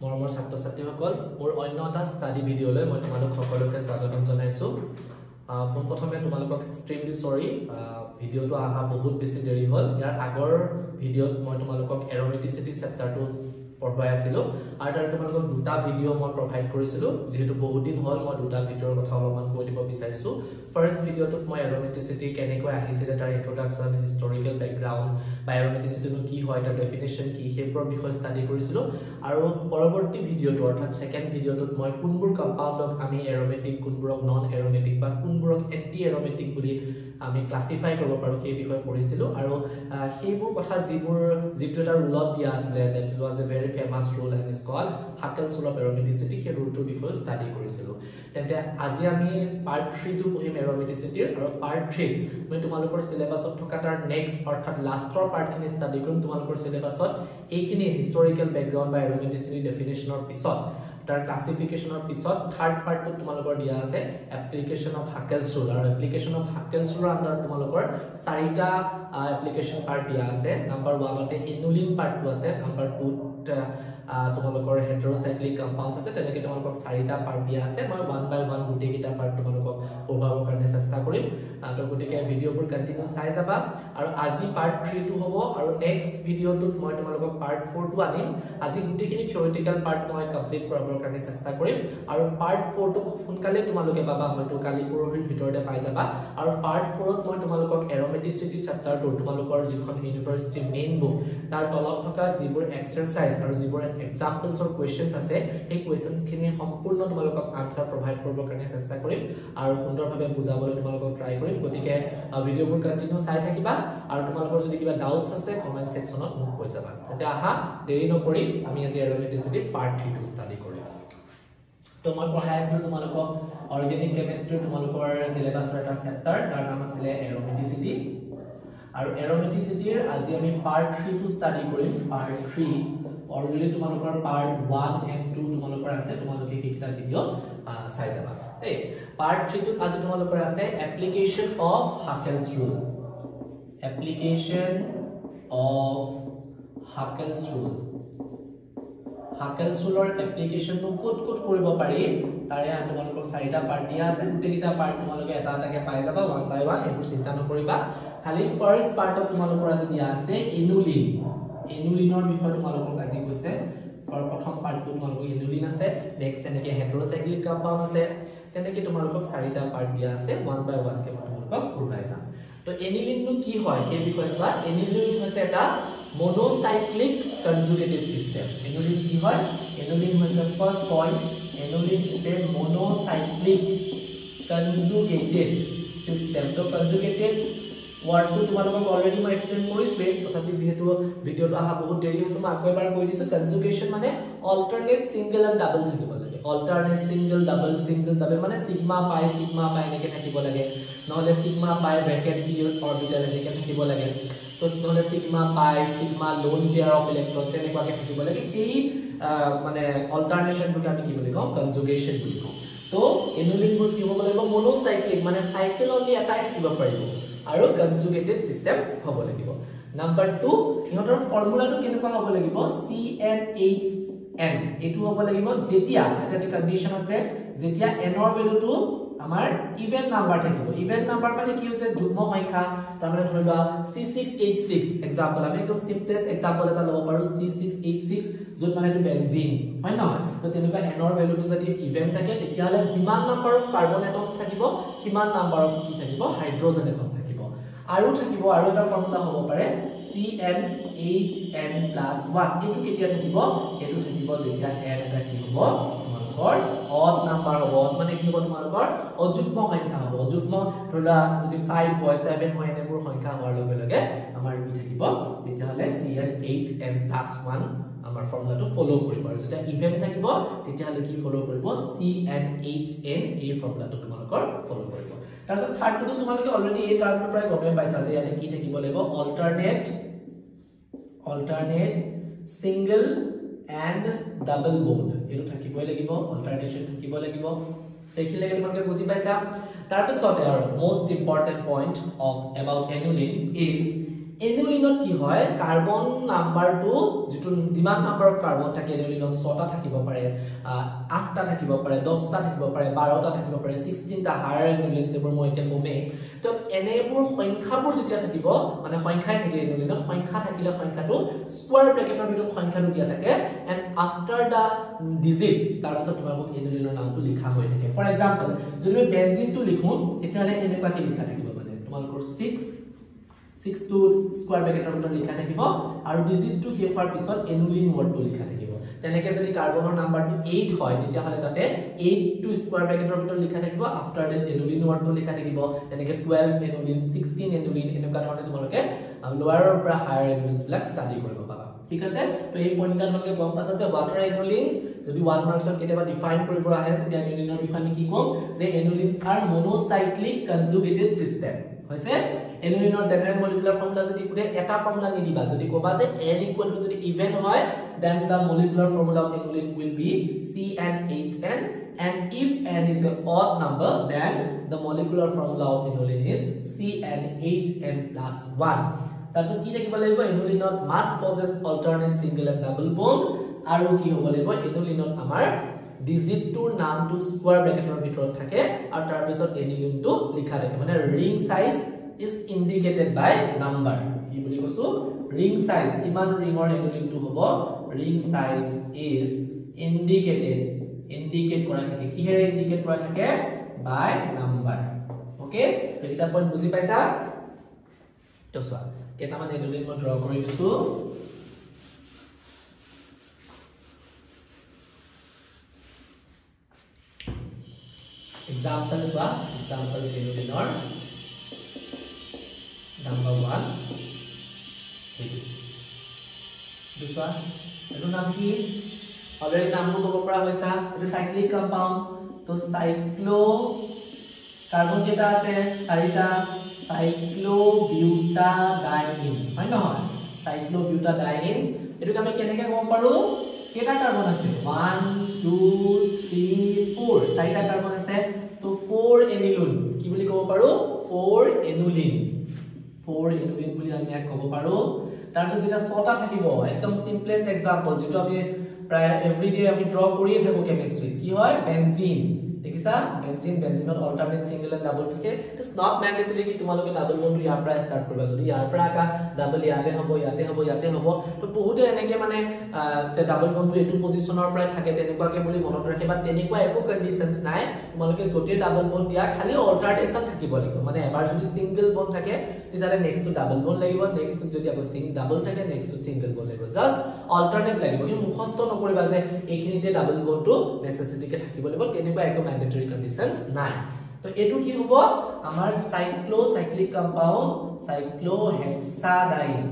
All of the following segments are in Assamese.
মৰমৰ ছাত্ৰ-ছাত্ৰীসকল মোৰ অন্য এটা ষ্টাডি ভিডিঅ'লৈ মই তোমালোক সকলোকে স্বাগতম জনাইছো প্ৰথমে তোমালোকক এক্সট্ৰিমলি সৰি ভিডিঅ'টো আহা বহুত বেছি দেৰি হ'ল ইয়াৰ আগৰ ভিডিঅ'ত মই তোমালোকক এৰোমেটিচিটি চেপ্টাৰটো পঢ়াই আছিলো আৰু তাৰ তোমালোকক দুটা ভিডিঅ' মই প্ৰভাইড কৰিছিলো যেহেতু বহুত দিন হ'ল মই দুটা ভিডিঅ'ৰ কথা অলপমান কৈ দিব বিচাৰিছো ফাৰ্স্ট ভিডিঅ'টোত মই এৰোমেটিচিটি কেনেকৈ আহিছিল তাৰ ইন্ট্ৰোডাকচন হিষ্টৰিকেল বেকগ্ৰাউণ্ড বা এৰোমেটিচিটিটো কি হয় তাৰ ডেফিনেশ্যন কি সেইবোৰ বিষয় ষ্টাডি কৰিছিলো আৰু পৰৱৰ্তী ভিডিঅ'টো অৰ্থাৎ সেকেন্ড ভিডিঅ'টোত মই কোনবোৰ কম্পাউণ্ডক আমি এৰোমেটিক কোনবোৰক নন এৰোমেটিক বা কোনবোৰক এন্টি এৰোমেটিক বুলি আমি ক্লাসিফাই কৰিব পাৰো সেই বিষয় পঢ়িছিলো আৰু সেইবোৰ কথা যিটো এটা ৰুলত দিয়া আছিল that was a very famous rule and is called Haskell's rule of aromaticity সেই ৰুলটোৰ বিষয়ে ষ্টাডি কৰিছিলো তেন্তে আজি আমি পাৰ্ট 3 টো পঢ়িম এৰোমেটিচিটিৰ আৰু পাৰ্ট 3 মই তোমালোকৰ সিলেবাছত থকা তাৰ নেক্সট অৰ্থাৎ লাষ্টৰ পাৰ্টখিনি ষ্টাডি কৰিম তোমালোকৰ সিলেবাছত এইখিনি হিষ্টৰিকেল বেকগ্ৰাউণ্ড বা এৰোমেটিচিটি ডেফিনেশ্যনৰ পিছত তাৰ ক্লাসিফিকেশনৰ পিছত থাৰ্ড পাৰ্টটো তোমালোকৰ দিয়া আছে এপ্লিকেশন অফ Haskell's rule আৰু application of Haskell's rule under তোমালোকৰ চাৰিটা এপ্লিকেশন পাৰ্ট দিয়া আছে নাম্বাৰ 1 তে এনুলিন পাৰ্টটো আছে নাম্বাৰ 2 তোমালোকৰ হেটেৰোসাইক্লিক কম্পাউণ্ডছ আছে তেনেকৈ তোমালোকক চাৰিটা পাৰ্ট দিয়া আছে মই 1 বাই 1 গুটি কিটা পাৰ্ট তোমালোকক পঢ়াবৰ কাৰণে চেষ্টা কৰিম তো গুটিকে ভিডিঅ'বোৰ কন্টিনিউ চাই যাবা আৰু আজি পাৰ্ট 3 টো হ'ব আৰু নেক্সট ভিডিঅ'টোত মই তোমালোকক পাৰ্ট 4 টো আনিম আজি গুটিখিনি থিওৰিটিক্যাল পাৰ্ট মই কমপ্লিট কৰাবৰ কাৰণে চেষ্টা কৰিম আৰু পাৰ্ট 4 টো সোনকালে তোমালোকে পাবা হয়তো কালি পৰহিৰ ভিতৰতে পাই যাবা আৰু পাৰ্ট 4 ত মই তোমালোকক এৰোমেটিচিটি চেপ্টাৰটো তোমালোকৰ যিখন ইউনিভাৰ্চিটি মেইন বুক তাৰ তলত থকা যিবোৰ এক্সাৰসাইজ আৰু যিবোৰ এক্সাম্পলছ অৰ কোৱেশ্চনছ আছে এই কোৱেশ্চনছ খিনি সম্পূৰ্ণ তোমালোকক আনসাৰ প্ৰভাইড কৰিবৰ কাৰণে চেষ্টা কৰিম আৰু সুন্দৰভাৱে বুজাবলৈ তোমালোকক ট্ৰাই কৰিম গতিকে ভিডিঅ'বোৰ কন্টিনিউ চাই থাকিবা আৰু তোমালোকৰ যদি কিবা ডাউটছ আছে কমেন্ট সেকশনত মোক কৈ যাবা তেতিয়া আহা দেৰি নকৰি আমি আজি এৰোমেটিচিটি পাৰ্ট 3 টো ষ্টাডি কৰিম তো মই পঢ়াই আছিলো তোমালোকক অৰ্গেনিক কেমিষ্ট্ৰি তোমালোকৰ সিলেবাছৰ এটা চেপ্টাৰ যাৰ নাম আছিল এৰোমেটিচিটি আৰু এৰোমেটিচিটিৰ আজি আমি পাৰ্ট 3 টো ষ্টাডি কৰিম পাৰ্ট 3 অলৰেডি তোমালোকৰ পাৰ্ট 1 and 2 তোমালোকৰ আছে তোমালোকে সেইটা ভিডিও চাই যাবা এই পাৰ্ট 3 টো আজি তোমালোকৰ আছে application of Haskell's rule application of Haskell's rule Haskell's rule application টো কোড কৰিব পাৰি তাৰে তোমালোকৰ চাৰিটা পাৰ্ট দিয়া আছে গোটেইটা পাৰ্ট তোমালোকে এটা এটাকে পাই যাবা 1 বাই 1 এইবোৰ চিন্তা নকৰিবা খালি ফাৰ্স্ট পাৰ্টত তোমালোকৰ আজি দিয়া আছে এনুলিনৰ বিষয় তোমালোকক আজি কৈছে প্ৰথম পাৰ্টটো তোমালোকৰ এনুলিন আছে নেক্সট তেনেকৈ হেটেৰোসাইক্লিক কম্পাউণ্ড আছে তেনেকৈ তোমালোকক চাৰিটা পাৰ্ট দিয়া আছে 1 বাই 1 কে তোমালোকক পঢ়াই যাম তো এনুলিনটো কি হয় সেই বিষয়ে বা এনুলিন হৈছে এটা monocyclic conjugated system এনুলিন কি হয় এনুলিন হৈছে first point annulene is a monocyclic conjugated system তো conjugated ওয়াৰ্ডটো তোমালোকক অলৰেডি মই এক্সপ্লেইন কৰিছোৱে তথাপি যেহেতু ভিডিঅটো আহা বহুত দেৰি হৈছে মই আকৌ এবাৰ কৈ দিছো কনজুগেশন মানে অল্টাৰনেট সিঙ্গেল এন্ড ডাবল থাকিব লাগে অল্টাৰনেট সিঙ্গেল ডাবল মানে সিগমা পাই এনেকে থাকিব লাগে নহলে সিগমা পাই ব্র্যাকেট পি অৰবিটাল এনেকে থাকিব লাগে তো নহলে sigma pi sigma lone pair of electron তেনেকুৱাকে থাকিব লাগে এই মানে অল্টাৰনেশনটোকে আমি কি বুলি কওঁ কনজুগেশন বুলি কওঁ তো এনুলিনবোৰ কি হ'ব লাগিব মনোসাইক্লিক মানে সাইকেল অনলি এটাই থাকিব পাৰিব আৰু কনজুগেটেড সিস্টেম হ'ব লাগিব নাম্বাৰ 2 ইহঁতৰ ফৰ্মুলাটো কেনেকুৱা হ'ব লাগিব CnHn এটো হ'ব লাগিব যেতিয়া এটা কন্ডিশন আছে যেতিয়া n ৰ ভ্যালুটো আমাৰ ইভেন নাম্বাৰ থাকিব ইভেন নাম্বাৰ মানে কি হৈছে যুগ্ম সংখ্যা তাৰমানে ধৰিবা C6H6 এক্সাম্পল আমি একদম সিম্পলেস্ট এক্সাম্পল এটা ল'ব পাৰো C6H6 য'ত মানে এটা বেনজিন হয় নহয় তো তেনেকুৱা n ৰ ভ্যালুটো যদি ইভেন থাকে তেতিয়াহলে কিমান নাম্বাৰ অফ কাৰ্বন এটমছ থাকিব কিমান নাম্বাৰ অফ কি থাকিব হাইড্ৰোজেন এটম থাকিব আৰু থাকিব আৰু এটা ফৰ্মুলা হ'ব পাৰে CnHn + 1 এটো কেতিয়া থাকিব এটো থাকিব যেতিয়া n এটা কি হ'ব তোমালোকৰ অড নাম্বাৰ হ'ব মানে কি হ'ব তোমালোকৰ অযুগ্ম সংখ্যা হ'ব অযুগ্ম ধৰা যদি 5 হয় 7 হয় এনেবোৰ সংখ্যা হোৱাৰ লগে লগে আমাৰ কি থাকিব তেতিয়াহলে CnHn + 1 আমাৰ ফৰ্মুলাটো ফলো কৰিব আৰু যেতিয়া ইভেন্ট থাকিব তেতিয়াহলে কি ফলো কৰিব CnHn এই ফৰ্মুলাটো তোমালোকৰ ফলো কৰিব তাৰপিছত থাৰ্ডটো তোমালোকে অলৰেডি এই টাৰ্মটো প্ৰায় গমে পাইছা যে ইয়াতে কি থাকিব লাগিব alternate single and double bond এটো থাকিবই লাগিব অল্টাৰনেশন থাকিব লাগিব দেখিলে তোমালোকে বুজি পাইছা তাৰপিছত আৰু most important point of about annulene is এনুলিনত কি হয় কাৰ্বন নাম্বাৰটো যেটো যিমান নাম্বাৰ অফ কাৰ্বন থাকে এনুলিনত 6টা থাকিব পাৰে 8টা থাকিব পাৰে 10টা থাকিব পাৰে 12টা থাকিব পাৰে 16টা হায়াৰ এনুলিন যেবোৰ মই এতিয়া কমে তো এনেবোৰ সংখ্যাবোৰ যেতিয়া থাকিব মানে সংখ্যাই থাকে এনুলিনত সংখ্যা থাকিলে সংখ্যাটো স্কয়াৰ ব্ৰেকেটৰ ভিতৰত সংখ্যাটো দিয়া থাকে এন্ড আফটাৰ দা ডিজিট তাৰ পিছত তোমালোকক এনুলিনৰ নামটো লিখা হৈ থাকে ফৰ এক্সাম্পল যদি মই বেনজিনটো লিখো তেতিয়ালে এনেকুৱা কি লিখা থাকিব মানে তোমালোকৰ 6 to স্কয়াৰ ব্ৰেকেটৰ ভিতৰত লিখা থাকিব আৰু ডিজিটটো শেষ হোৱাৰ পিছত এনুলিন ওয়াৰ্ডটো লিখা থাকিব তেনেকৈ যদি কাৰ্বনৰ নাম্বাৰটো 8 হয় তেতিয়া হলে তাতে 8 to স্কয়াৰ ব্ৰেকেটৰ ভিতৰত লিখা থাকিব আফটাৰ দ্যাট এনুলিন ওয়াৰ্ডটো লিখা থাকিব তেনেকৈ 12 এনুলিন 16 এনুলিন এনেকুৱা ধৰণে তোমালোকে লোৱাৰৰ পৰা হায়াৰ এনুলিনছ বিলাক ষ্টাডি কৰিব পাবা ঠিক আছে তো এই পইণ্টত তোমালোকে গম পাইছা যে ওয়াটাৰ এনুলিনছ যদি 1 মাৰ্কছত কেতিয়াবা ডিফাইন কৰিব আহে যে এনুলিনৰ বিষয়ে আমি কি কম যে এনুলিনছ আৰ মনোসাইক্লিক কনজুগেটেড সিস্টেম হৈছে এনুলিনৰ জেনাৰেল মলিকুলাৰ ফৰ্মুলা যদি পুৰে এটা ফৰ্মুলা নি দিবা যদি কোবা যে n ইকুৱেল টু যদি ইভেন হয় then the molecular formula of enolin will be CnHn and if n is an odd number then the molecular formula of enolin is CnHn plus 1 তাৰপিছত কি থাকিব লাগিব এনুলিনত must possess alternate single and double bond আৰু কি হ'ব লাগিব এনুলিনত আমাৰ ডিজিটটোৰ নামটো স্কয়াৰ ব্ৰেকেটৰ ভিতৰত থাকে আৰু তাৰ পিছত এনুলিনটো লিখা থাকে মানে ring size is indicated by number কি বুলি কৈছো ring size কিমান ৰিঙৰ এনুলিনটো হ'ব ring size is indicate কৰা থাকে কিহেৰে indicate কৰা থাকে by number ওকে তো এটা পইণ্ট বুজি পাইছা তো চোৱা কেইটামান এনুলিন মই ড্ৰ কৰি দিছো examples enulinor number 1 this one এটো নাম কি অলৰেডি নামটো ক'ব পৰা হৈছা এটো সাইক্লিক কম্পাউন্ড তো সাইক্লো কাৰ্বন কেটা আছে 4টা সাইক্লোবিউটাডাইন হয় নহয় সাইক্লোবিউটাডাইন এটো আমি কেনেকৈ গম পাৰো কেটা কাৰ্বন আছে 1 2 3 4 4টা কাৰ্বন আছে তো 4 এনুলিন কি বুলি ক'ব পাৰো 4 এনুলিন বুলি আমি এক ক'ব পাৰো তাৰপিছত যেটা 6টা থাকিব একদম সিম্পলেস্ট एग्जांपल যেটো আমি প্ৰায় এভৰিডে আমি ড্ৰ কৰিয়ে থাকো কেমিষ্ট্ৰি কি হয় বেনজিন দেখিছা বেনজিনত অল্টাৰনেট সিঙ্গেল এণ্ড ডাবল থাকে ইটস নট ম্যান্ডেটৰি কি তোমালোকে ডাবল বন্ড ইয়াৰ পৰা স্টাৰ্ট কৰিবা যদি ইয়াৰ পৰা আকা ডাবল ইয়াতে হ'ব তো বহুতে এনেকে মানে যে ডাবল বন্ড এটো পজিশনৰ পৰা থাকে তেনেকুৱাকে বুলি মনত ৰাখিবা তেনেকুৱা একো কন্ডিশনছ নাই তোমালোকে যতে ডাবল বন্ড দিয়া খালি অল্টাৰনেশন থাকিব লাগিব মানে এবাৰ যদি সিঙ্গেল বন্ড থাকে তেতিয়ালে নেক্সট ডাবল বন্ড লাগিব নেক্সট যদি আকৌ ডাবল থাকে নেক্সট সিঙ্গেল বন্ড লাগিব জাস্ট অল্টাৰনেট লাগিব কি মুখস্থ নকৰিবা যে এইখিনিতে ডাবল বন্ডটো নেসেসিটিকে থাকিব লাগিব তেনেকুৱা একো ম্যান্ডেটৰি কন্ডিশনছ নাই তো এটো কি হ'ব আমাৰ সাইক্লিক কম্পাউন্ড সাইক্লোহেক্সাডাইন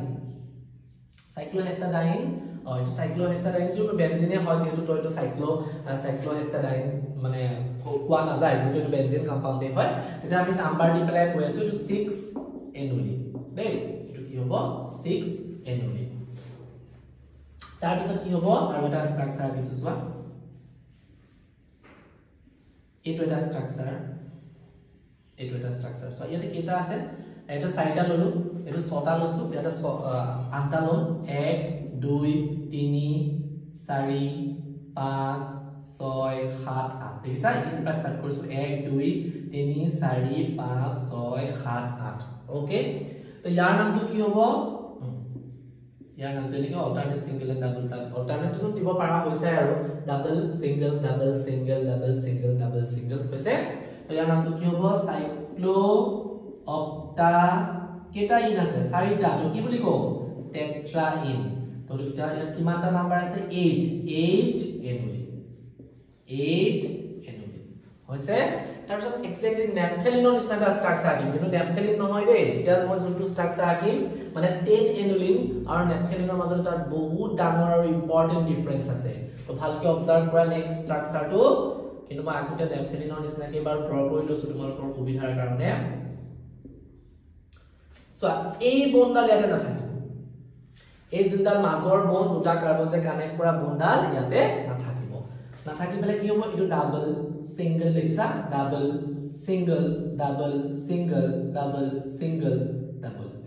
এটো সাইক্লোহেক্সাডাইন যেটো বেনজিনে হয় যেটো তো এটো সাইক্লোহেক্সাডাইন মানে কোৱা না যায় যেটো বেনজিন কম্পাউণ্ডে হয় তেতিয়া আমি নাম্বাৰ দি পেলাই কৈ আছো এটো 6 এনুলিন দেই এটো কি হ'ব 6 এনুলিন তাৰ পিছত কি হ'ব আৰু এটা ষ্ট্ৰাকচাৰ দিছো চোৱা এটো এটা ষ্ট্ৰাকচাৰ সো ইয়াতে কেটা আছে এটা 4টা ললো এটো 6টা লৈছো এটা 8টা লম 1 2 3 4 5 6 7 8 দেখিছা এইটো পৰা স্টাৰ্ট কৰিছো 1 2 3 4 5 6 7 8 ওকে তো ইয়াৰ নামটো কি হ'ব ইয়াৰ নামটো লিখো অল্টাৰনেট সিঙ্গেল এণ্ড ডাবল অল্টাৰনেটেশন দিব পাৰা হৈছে আৰু ডাবল সিঙ্গেল হৈছে তো ইয়াৰ নামটো কি হ'ব সাইক্লো অক্টা কেটা ইন আছে 4টা তো কি বুলি কও টেট্ৰাইন তো দুটা ইয়াত কিমানটা নাম্বাৰ আছে 8 এনুলিন হৈছে তাৰপিছত এক্সেক্টলি নেপথেলিনৰ নিচিনা ষ্ট্ৰাকচাৰ আকিম কিন্তু নেপথেলিন নহয় দেই এতিয়া মই যোনটো ষ্ট্ৰাকচাৰ আকিম মানে 10 এনুলিন আৰু নেপথেলিনৰ মাজত এটা বহুত ডাঙৰ আৰু ইম্পৰ্টেন্ট ডিফাৰেন্স আছে তো ভালকে অবজাৰ্ভ কৰা নেক্সট ষ্ট্ৰাকচাৰটো কিন্তু মই আগতে নেপথেলিনৰ নিচিনাকে এবাৰ ড্ৰ কৰি লৈছো তোমালোকৰ সুবিধাৰ কাৰণে সো এই বন্ডাল ইয়াতে নাথাকিব এই যোনডাল মাজৰ বন্ড দুটা কাৰ্বনতে কানেক্ট কৰা বন্ডাল ইয়াতে নাথাকিবলে কি হ'ব এটো ডাবল সিঙ্গেল দেখিছা ডাবল সিঙ্গেল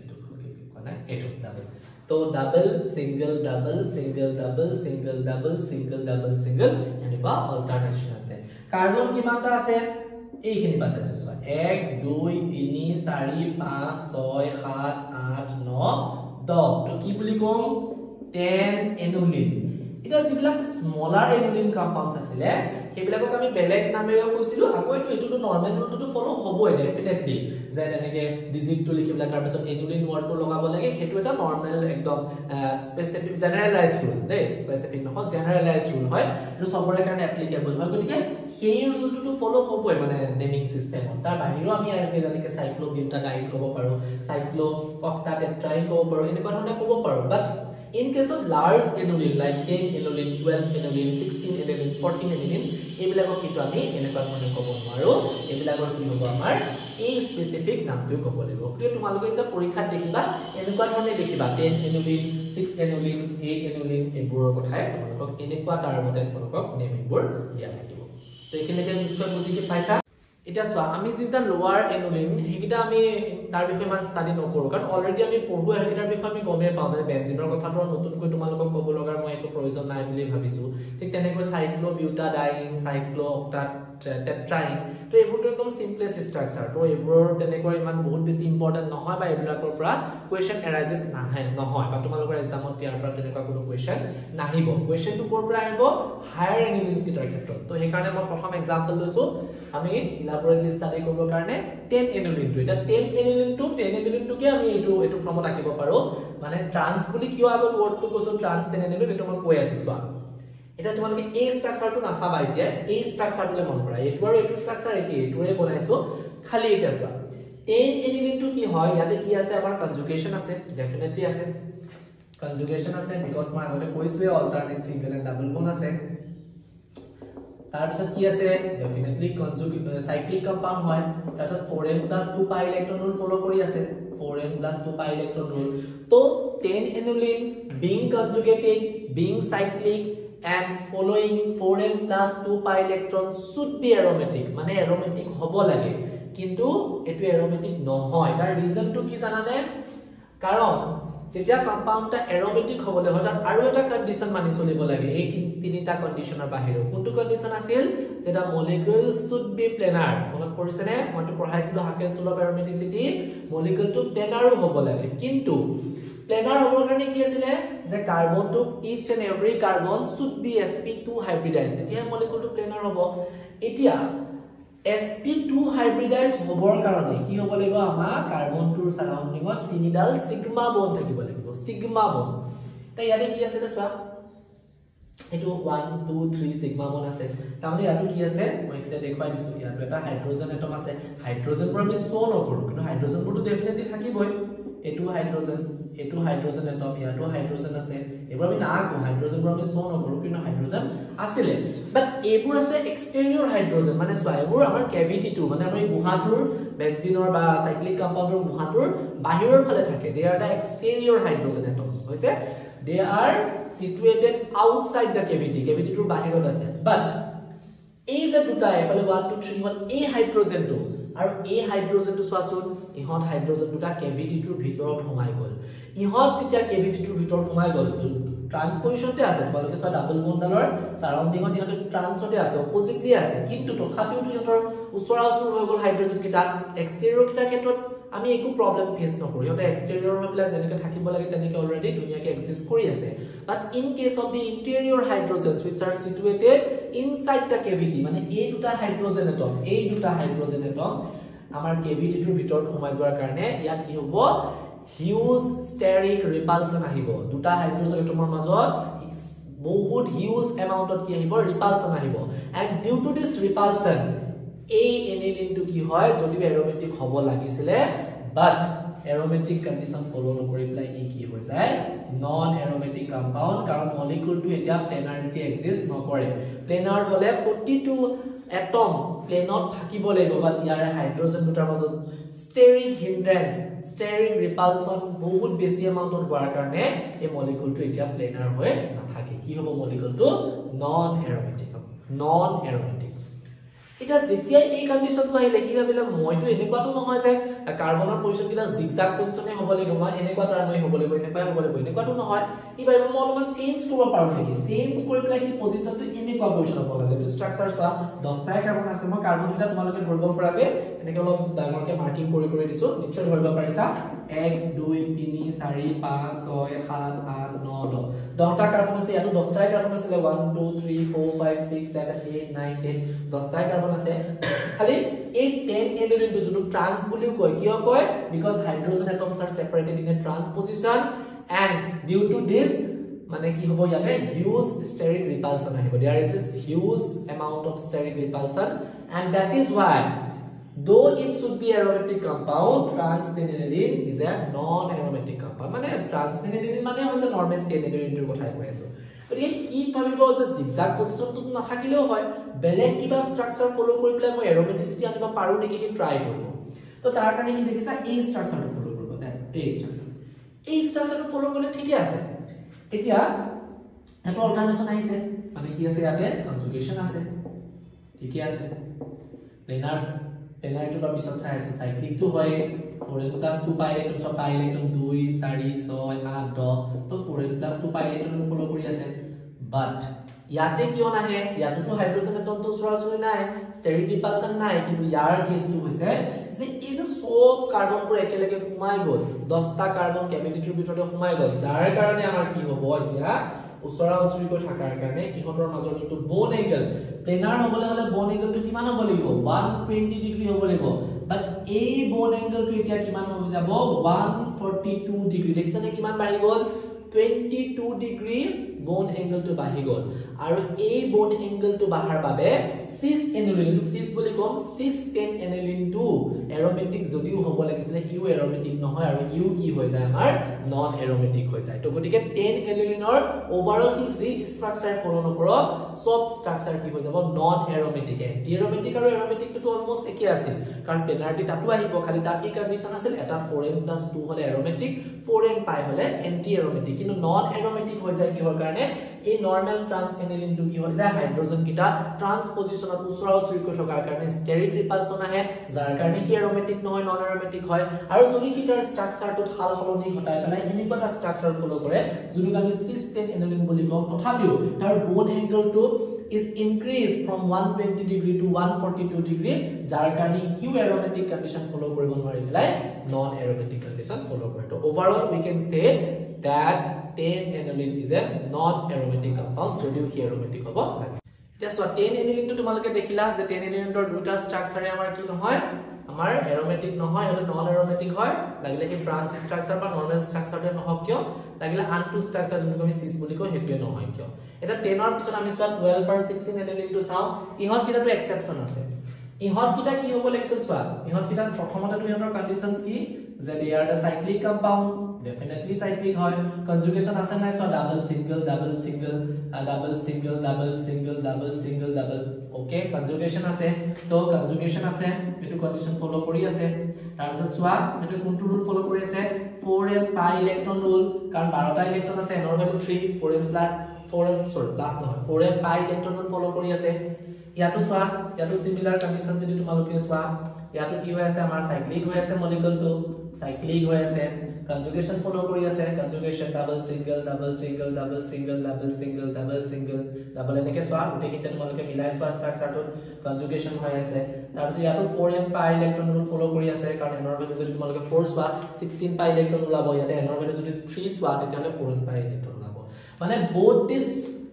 এটো কি কোৱা নাই এটো ডাবল তো double single double single double single double single double single এনেবা অল্টাৰনেটিভ আছে কাৰ্বন কিমানটা আছে এইখিনি পাছে আছে 1 2 3 4 5 6 7 8 9 10 তো কি বুলি কম 10 এনুলিন এটা যিবিলাক স্মলাৰ এনুলিন কম্পাউণ্ডছ আছিলে সেইবিলাকক আমি বেলেগ নামেৰে কৈছিলো আকৌ এটো নৰমাল ৰুলটো ফলো হ'বই ডেফিনেটলি যে এনেকে ডিজিটটো লিখিবলা তাৰ পিছত এনুলিন ওয়াৰ্ডটো লগাব লাগে হেতু এটা নৰমাল একদম স্পেসিফিক জেনাৰেলাইজড ৰুল দে স্পেসিফিক নহয় জেনাৰেলাইজড ৰুল হয় এটো সবৰে কাৰণে এপ্লিকেবল হয় গতিকে সেই ৰুলটো ফলো হ'বই মানে নেমিং সিস্টেমত তাৰ বাহিৰেও আমি আৰু যেনেকে সাইক্লোবিউটাডাইন ক'ব পাৰো সাইক্লো অক্টাটেট্ৰাইন ক'ব পাৰো এনেকুৱা ধৰণে ক'ব পাৰো বাট in case of large aniline like 10 aniline 12 aniline 16 aniline 14 aniline এবিলাকক কিটো আমি এনেকুৱা ধৰণে ক'ব নোৱাৰো এবিলাকৰ কি হ'ব আমাৰ এই স্পেসিফিক নামটো ক'ব লাগিব কিয় তোমালোকে যে পৰীক্ষাত দেখিবা এনেকুৱা ধৰণে দেখিবা 10 aniline 6 aniline 8 aniline এইবোৰৰ কথাই তোমালোকক এনেকুৱা টাৰ্মতে তোমালোকক নেমিংবোৰ দিয়া থাকিব তো এখিনিতে নিশ্চয় বুজি পাইছা এটা সোয়া আমি যেটা লোয়ার এনুলিন হেকিটা আমি তার বিষয়ে মান স্টাডি নকৰো কাৰণ অলৰেডি আমি পঢ়ু হেকিটাৰ বিষয়ে আমি গমে পাওঁ যে বেনজিনৰ কথাটো নতুন কৈ তোমালোকক ক'ব লগাৰ মই একো প্ৰয়োজন নাই বুলি ভাবিছো ঠিক তেনেকৈ সাইক্লোবিউটাডাইন সাইক্লো অক্টাটেট্ৰাইন তো এইবোৰ তো একদম সিম্পলেস্ট স্ট্ৰাকচাৰ তো এইবোৰ তেনেকৈ ইমান বহুত বেছি ইম্পৰ্টেন্ট নহয় বা এইবিলাকৰ পৰা কোৱেশ্চন এৰাইজেস নহয় বা তোমালোকৰ এক্সামত ইয়াৰ পৰা তেনেকুৱা কোনো কোৱেশ্চন নাহিব কোৱেশ্চনটো ক'ৰ পৰা আহিব হায়াৰ এনিমেলছ কিটাৰ ক্ষেত্ৰত তো হেকাৰণে মই প্ৰথম এক্সাম্পল লৈছো আমি ইলাবৰেটলি স্টাডি কৰিবৰ কাৰণে 10 এনুলিন টু এটা 10 এনুলিন টু কে আমি এটো ফৰ্মত আকিব পাৰো মানে ট্ৰান্স বুলি কিয় আগত ওয়াৰ্ডটো কৈছো ট্ৰান্স 10 এনুলিন এটো মই কৈ আছো চোৱা এটা তোমালোকে এই স্ট্ৰাকচাৰটো নাচাবা এতিয়া এই স্ট্ৰাকচাৰটোলে মন কৰা এটো আৰু এটো স্ট্ৰাকচাৰ এটোৰে বনাইছো খালি এটা চোৱা 10 এনুলিন টু কি হয় ইয়াতে কি আছে আমাৰ কনজুগেশন আছে ডেফিনেটলি আছে কনজুগেশন আছে বিকজ মই আগতে কৈছোৱে alternate single and double bond আছে তাৰ পিছত কি আছে ডেফিনেটলি সাইক্লিক কম্পাউন্ড হয় তাৰ পিছত 4n + 2 পাই ইলেক্ট্ৰন ৰুল ফলো কৰি আছে 4n + 2 পাই ইলেক্ট্ৰন ৰুল তো 10 এনুলিন being conjugated being cyclic and following 4n + 2 pi electron should be aromatic মানে aromatic হ'ব লাগে কিন্তু এটো aromatic নহয় তাৰ ৰিজনটো কি জানানে কাৰণ যেতিয়া কম্পাউণ্ডটা এৰোমেটিক হ'বলৈ হয় তাত আৰু এটা কন্ডিশন মানি চলিব লাগে এই তিনিটা কন্ডিশনৰ বাহিৰে কোনটো কন্ডিশন আছিল যেটা মলিকিউল শুড বি প্লেনাৰ মনত পৰিছেনে মইটো পঢ়াইছিলো হাকেনছ ল অফ এৰোমেটিসিটি মলিকিউলটো প্লেনাৰো হ'ব লাগে কিন্তু প্লেনাৰ হ'বৰ কাৰণে কি আছিল যে কাৰ্বনটো each and every carbon should be sp2 hybridise তেতিয়া মলিকিউলটো প্লেনাৰ হ'ব এতিয়া sp2 হাইব্ৰিডাইজ হ'বৰ কাৰণে কি হ'ব লাগিব আমাৰ কাৰ্বনটোৰ সাৰাউন্ডিংত তিনিডাল সিগমা বন্ড থাকিব লাগিব সিগমা বন্ড তাই ইয়াতে কি আছে চোৱা এটো 1 2 3 সিগমা বন্ড আছে তাৰমানে ইয়াতে কি আছে মই এটা দেখুৱাই দিছো ইয়াতে এটা হাইড্ৰোজেন এটম আছে হাইড্ৰোজেন বোৰ আমি শো নকৰো কিন্তু হাইড্ৰোজেন বোৰটো ডেফিনেটলি থাকিবই এটো হাইড্ৰোজেন এটম ইয়াতো হাইড্ৰোজেন আছে এবোৰ আমি না কো হাইড্ৰোজেন বোৰ আমি শো নকৰো কিন্তু হাইড্ৰোজেন আছিলে বাট এবোৰ আছে এক্সটেৰিয়ৰ হাইড্ৰোজেন মানে সোৱা এবোৰ আমাৰ কেভিটিটো মানে আমাৰ গুহাটোৰ বেনজিনৰ বা সাইক্লিক কম্পাউণ্ডৰ গুহাটোৰ বাহিৰৰ ফালে থাকে দে আৰ দা এক্সটেৰিয়ৰ হাইড্ৰোজেন এটমছ হৈছে দে আৰ সিচুৱেটেড আউটসাইড দা কেভিটিটোৰ বাহিৰত আছে বাট এই যে দুটা এফালে 1 2 3 হল এই হাইড্ৰোজেনটো আৰু এই হাইড্ৰোজেনটো সোৱাচোন ইহত হাইড্ৰোজেন দুটা কেভিটিটোৰ ভিতৰত সোমাই গল ইহত যেতিয়া কেভিটিটোৰ ভিতৰত সোমাই গল ট্ৰান্সপজিশনতে আছে তোমালোকে সব ডাবল বন্ডালৰ সাৰাউন্ডিংত ইহত ট্ৰান্সতে আছে অপজিটলি আছে কিন্তু তথাপিও ইহতৰ উচৰা-উচৰ হৈ গল হাইড্ৰোজেন কিটা এক্সটেৰিয়ৰ কিটা ক্ষেত্ৰত আমি একো প্ৰবলেম ফেস নকৰো ইহত এক্সটেৰিয়ৰ হবলা যেনেকৈ থাকিব লাগে তেনেকৈ অলৰেডি দুনিয়াকে এক্সিষ্ট কৰি আছে but in case of the interior hydrogens which are situated inside the cavity মানে এই দুটা হাইড্ৰোজেন এটম আমাৰ কেভিটিটোৰ ভিতৰত সোমাই যোৱাৰ কাৰণে ইয়াত কি হ'ব হিউজ ষ্টেৰিক ৰিপালচন আহিব দুটা হাইড্ৰোজেন এটমৰ মাজত বহুত হিউজ এমাউন্টত কি আহিব ৰিপালচন আহিব and due to this repulsion এই এনিলিনটো কি হয় যদিও এৰোমেটিক হ'ব লাগিছিলে বাট এৰোমেটিক কন্ডিশন ফলো নকৰি প্লাই ই কি হৈ যায় নন এৰোমেটিক কম্পাউণ্ড কাৰণ মলিকিউলটো এতিয়া প্লেনাৰিটি এক্সিষ্ট নকৰে প্লেনাৰ হলে প্ৰতিটো এটম প্লেনত থাকিব লাগিব বা ইয়াৰে হাইড্ৰোজেন দুটাৰ মাজত ষ্টেৰিক হিন্ড্ৰেন্স ষ্টেৰিক ৰিপালচন বহুত বেছি এমাউন্টত হোৱাৰ কাৰণে এই মলিকিউলটো এতিয়া প্লেনাৰ হৈ নাথাকে কি হ'ব মলিকিউলটো নন এৰোমেটিক এটা যেতিয়া এই কন্ডিশনটো আহিলে কি ভাবিলে মইটো এনেকুৱাটো নহয় যে কাৰ্বনৰ পজিশন কিটা জিগজাগ পজিশনে হ'ব লাগিব মই এনেকুৱা ধৰণে হ'ব লাগিব এনেকুৱা হ'ব লাগিব এনেকুৱাটো নহয় ই ভাবিব মই অলপমান চেঞ্জ কৰিব পাৰো নেকি চেঞ্জ কৰি পেলাই কি পজিশনটো এনেকুৱা পজিশন হ'ব লাগে তো ষ্ট্ৰাকচাৰ চোৱা 10টা কাৰ্বন আছে মই কাৰ্বন কিটা তোমালোকে ধৰিব পৰাকে এনেকৈ অলপ ডাঙৰকে মাৰ্কিং কৰি দিছো নিশ্চয় ধৰিব পাৰিছা 1 2 3 4 5 6 7 8 9 10 10টা কাৰ্বন আছে ইয়াতো 10টা কাৰ্বন আছে 1 2 3 4 5 6 7 8 9 10 10টা কাৰ্বন আছে খালি এই 10 element যোনটো ট্ৰান্স বুলিও কয় কিয় কয় because hydrogen atoms are separated in a trans position and due to this মানে কি হ'ব ইয়াতে huge steric repulsion আহিব there is a huge amount of steric repulsion and that is why though it should be aromatic compound trans-phenylalanine is a non-aromatic compound মানে trans-phenylalanine মানে হৈছে normal 10 element কথা কৈ আছো গতিকে কি ভাবিব যে জিগজাগ পজিশনটো নাথাকিলেও হয় বেলেগ কিবা ষ্ট্ৰাকচাৰ ফলো কৰি পেলাই মই এৰোমেটিসিটি আনিব পাৰো নেকি কি ট্ৰাই কৰিব তো তাৰ কাৰণে কি দেখিছা এই ষ্ট্ৰাকচাৰটো ফলো কৰিব এই ষ্ট্ৰাকচাৰটো ফলো কৰিলে ঠিকই আছে এতিয়া এটা অল্টাৰনেশন আহিছে মানে কি আছে ইয়াতে কনজুগেশন আছে ঠিকই আছে প্লেনাৰটো তাৰ পিছত চাই আছে সাইক্লিকটো হয় 4n+2 পাই ইলেক্ট্ৰন সব পাই ইলেক্ট্ৰন 2 4 6 8 10 তো 4n+2 পাই ইলেক্ট্ৰন ফলো কৰি আছে বাট ইয়াতে কিয় নাহে ইয়াতেতো হাইড্ৰোজেন এটমটো সৰাসৰি নাই স্টেৰিক ৰিপালশন নাই কিন্তু ইয়াৰ কেছটো হৈছে যে এই যে সব কাৰ্বনবোৰ একেলগে সোমাই গ'ল 10টা কাৰ্বন কেভিটিটোৰ ভিতৰতে সোমাই গ'ল যাৰ কাৰণে আমাৰ কি হ'ব এতিয়া ওচৰা-ওচৰিকৈ থাকাৰ কাৰণে ইহঁতৰ মাজৰ যোনটো বোন এংগল প্লেনাৰ হ'বলৈ হলে বোন এংগলটো কিমান হ'ব লাগিব 120 ডিগ্ৰী হ'ব লাগিব বাট এই বোন এংগলটো এতিয়া কিমান হৈ যাব 142 ডিগ্ৰী দেখিছানে কিমান বাঢ়ি গ'ল 22 ডিগ্ৰী বোন এংগলটো বাঢ়ি গ'ল আৰু এই বোন এংগলটো বাঢ়াৰ বাবে সিস এনিলিন সিস বুলি কম সিস 10 এনিলিন টু এৰোমেটিক যদিও হ'ব লাগিছিল ইউ এৰোমেটিক নহয় আৰু ইউ কি হৈ যায় আমাৰ নন এৰোমেটিক হৈ যায় তো গতিকে 10 এনিলিনৰ ওভাৰঅল কি ষ্ট্ৰাকচাৰ ফলো নকৰক সব ষ্ট্ৰাকচাৰ কি হৈ যাব নন এৰোমেটিক এন্টি এৰোমেটিক আৰু এৰোমেটিকটো অলমোস্ট একে আছিল কাৰণ পেনাল্টি তাতো আহিব খালি তাত কি কন্ডিশন আছিল এটা 4n+2 হলে এৰোমেটিক 4n পাই হলে এন্টি এৰোমেটিক কিন্তু নন এৰোমেটিক হৈ যায় কিহৰ কাৰণে এই নৰমাল ট্ৰান্সফেনিলিন টু কি হৈ যায় হাইড্ৰোজেন কিটা ট্ৰান্স পজিশনত ওচৰা-ওচৰি কৈ থকাৰ কাৰণে স্টেৰিক ৰিপালশন আহে যাৰ কাৰণে কি এৰোমেটিক নহয় নন এৰোমেটিক হয় আৰু যদি কিটাৰ ষ্ট্ৰাকচাৰটোত হাল সলনি ঘটাই পেলাই এনেকুৱা এটা ষ্ট্ৰাকচাৰ ফলো কৰে যদি আমি সিস 10 এনিলিন বুলি কওঁ তথাপিও তাৰ বোন এংগলটো is increased from 120 degree to 142 degree যাৰ কাৰণে হিউ এৰোমেটিক কন্ডিশন ফলো কৰিব নোৱাৰি পেলাই নন এৰোমেটিক কন্ডিশন ফলো কৰে তো overall we can say that 10 aniline is a non aromatic compound যদিও কি aromatic হ'ব লাগে এতিয়া সো 10 aniline টো তোমালোকে দেখিলা যে 10 aniline ৰ দুটা ষ্ট্ৰাকচাৰে আমাৰ কি নহয় আমাৰ aromatic নহয় আৰু non aromatic হয় লাগিলে কি ট্ৰান্স ষ্ট্ৰাকচাৰ বা নৰমাল ষ্ট্ৰাকচাৰতে নহওক কিয় লাগিলে আনটু ষ্ট্ৰাকচাৰ যোনটো আমি সিস বুলি কওঁ হেতুৱে নহয় কিয় এটা 10 ৰ পিছত আমি চোৱা 12 আৰু 16 aniline টো চাও ইহত কিটাটো এক্সেপশন আছে ইহত কিটা কি হ'ব লাগিছিল চোৱা ইহত কিটা প্ৰথমতেটো ইহতৰ কন্ডিশনস কি যে they are the cyclic compound definitely cyclic hoy conjugation ase nai so double single double single double single double single double single double okay conjugation ase to conjugation ase etu condition follow kori ase tar bisot swa etu kuntu rule follow kori ase 4n pi electron rule karon 12 ta electron ase n or value 3 4n plus 4n sorry plus no 4n pi electron rule follow kori ase yato swa yato similar condition jodi tumaloke swa yato ki hoy ase amar cyclic hoy ase molecule to cyclic hoy ase conjugation follow kori ase conjugation double single double single double single double single double single double eneke swa ute kinte tumaloke milai swa structure to conjugation hoy ase tar piছত yato 4n pi electron rule follow kori ase karon n or value jodi tumaloke 4 swa 16 pi electron ulabo yate n or value jodi 3 swa tekale 4n pi electron ulabo mane both this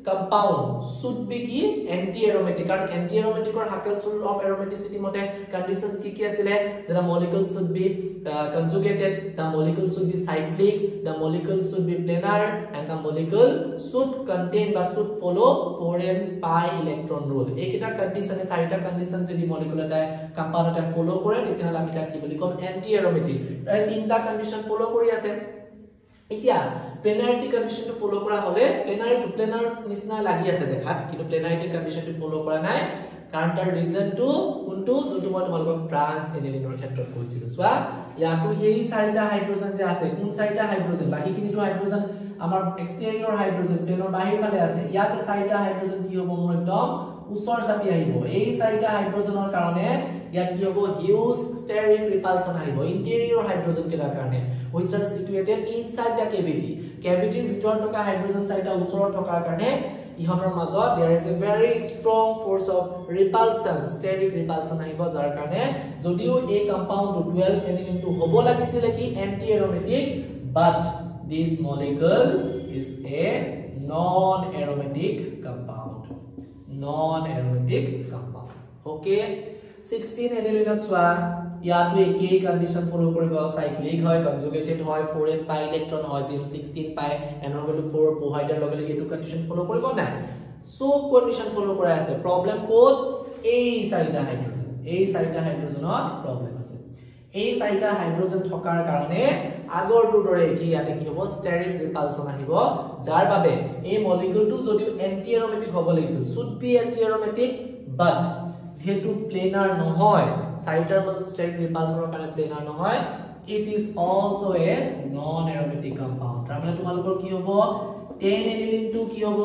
compound should be ki anti aromatic and anti aromatic or Haskell's rule of aromaticity mote conditions ki asile jera molecule should be conjugated the molecule should be cyclic the molecule should be planar and the molecule should contain বা should follow 4n pi electron rule ekita condition e চাৰিটা condition যদি molecule এটা compound এটা follow কৰে তেতিয়াহলে আমি তাক কি বুলি কম anti aromatic এই তিনটা condition follow কৰি আছে এতিয়া প্লেনাৰিটি কন্ডিশন টো ফলো কৰা হলে প্লেনাৰ নিচিনা লাগি আছে দেখাত কিন্তু প্লেনাৰিটি কন্ডিশন টো ফলো কৰা নাই কাৰণ তাৰ ৰিজন টো কোনটো যোনটো মই তোমালোকক ট্ৰান্স এনিলিনৰ ক্ষেত্ৰত কৈছিলো সোৱা ইয়াকো হেই চাৰিটা হাইড্ৰোজেন যে আছে কোন চাৰিটা হাইড্ৰোজেন বাকিখিনিটো হাইড্ৰোজেন আমাৰ এক্সটেৰিয়ৰ হাইড্ৰোজেন প্লেনৰ বাহিৰ ফালে আছে ইয়াতে চাৰিটা হাইড্ৰোজেন কি হ'ব মোৰ একদম উচৰ চাপি আহিব এই চাৰিটা হাইড্ৰোজেনৰ কাৰণে ইয়াত কি হ'ব হিউজ ষ্টেৰিক ৰিপালচন আহিব ইন্টেৰিয়ৰ হাইড্ৰোজেন কেইটাৰ কাৰণে which are situated inside the cavity cavityৰ ভিতৰত থকা হাইড্ৰোজেন চাৰিটা উচৰত থকাৰ কাৰণে ইহঁতৰ মাজত there is a very strong force of repulsion steric repulsion আহিব যাৰ কাৰণে যদিও এই কম্পাউণ্ডটো 12 এলিমেন্টটো হ'ব লাগিছিল কি anti aromatic but this molecule is a non aromatic compound okay 16 aniline chwa ইয়াতো একেই কন্ডিশন ফলো কৰিব সাইক্লিক হয় কনজুগেটেড হয় 4n পাই ইলেক্ট্ৰন হয় 016 পাই এনৰ ভ্যালু 4 পোহাইডাৰ লগে লগে এটো কন্ডিশন ফলো কৰিব না সব কন্ডিশন ফলো কৰা আছে প্ৰবলেম কোড এই চাৰিটা হাইড্ৰোজেনৰ প্ৰবলেম আছে এই চাৰিটা হাইড্ৰোজেন থকাৰ কাৰণে আগৰটো দৰে কি ইয়াতে কি হ'ব ষ্টেৰিক ৰিপালচন আহিব যাৰ বাবে এই মলিকিউলটো যদিও এন্টি এৰোমেটিক হ'ব লাগিছিল শুড বি এন্টি এৰোমেটিক বাট যেহেতু প্লেনাৰ নহয় চাৰিটাৰ মাজত ষ্টেৰিক ৰিপালচনৰ কাৰণে প্লেনাৰ নহয় it is also a non aromatic compound তাৰ মানে তোমালোকৰ কি হ'ব 10 aniline টো কি হ'ব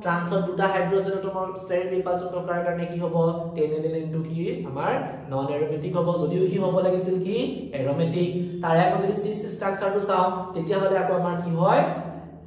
ট্ৰান্সৰ দুটা হাইড্ৰোজেন এটমৰ ষ্টেৰিক ৰিপালচন থকাৰ কাৰণে কি হ'ব 10 aniline টো কি আমাৰ non aromatic হ'ব যদিও কি হ'ব লাগিছিল কি aromatic তাৰ আকৌ যদি সিস ষ্ট্ৰাকচাৰটো চাও তেতিয়া হলে আকৌ আমাৰ কি হয়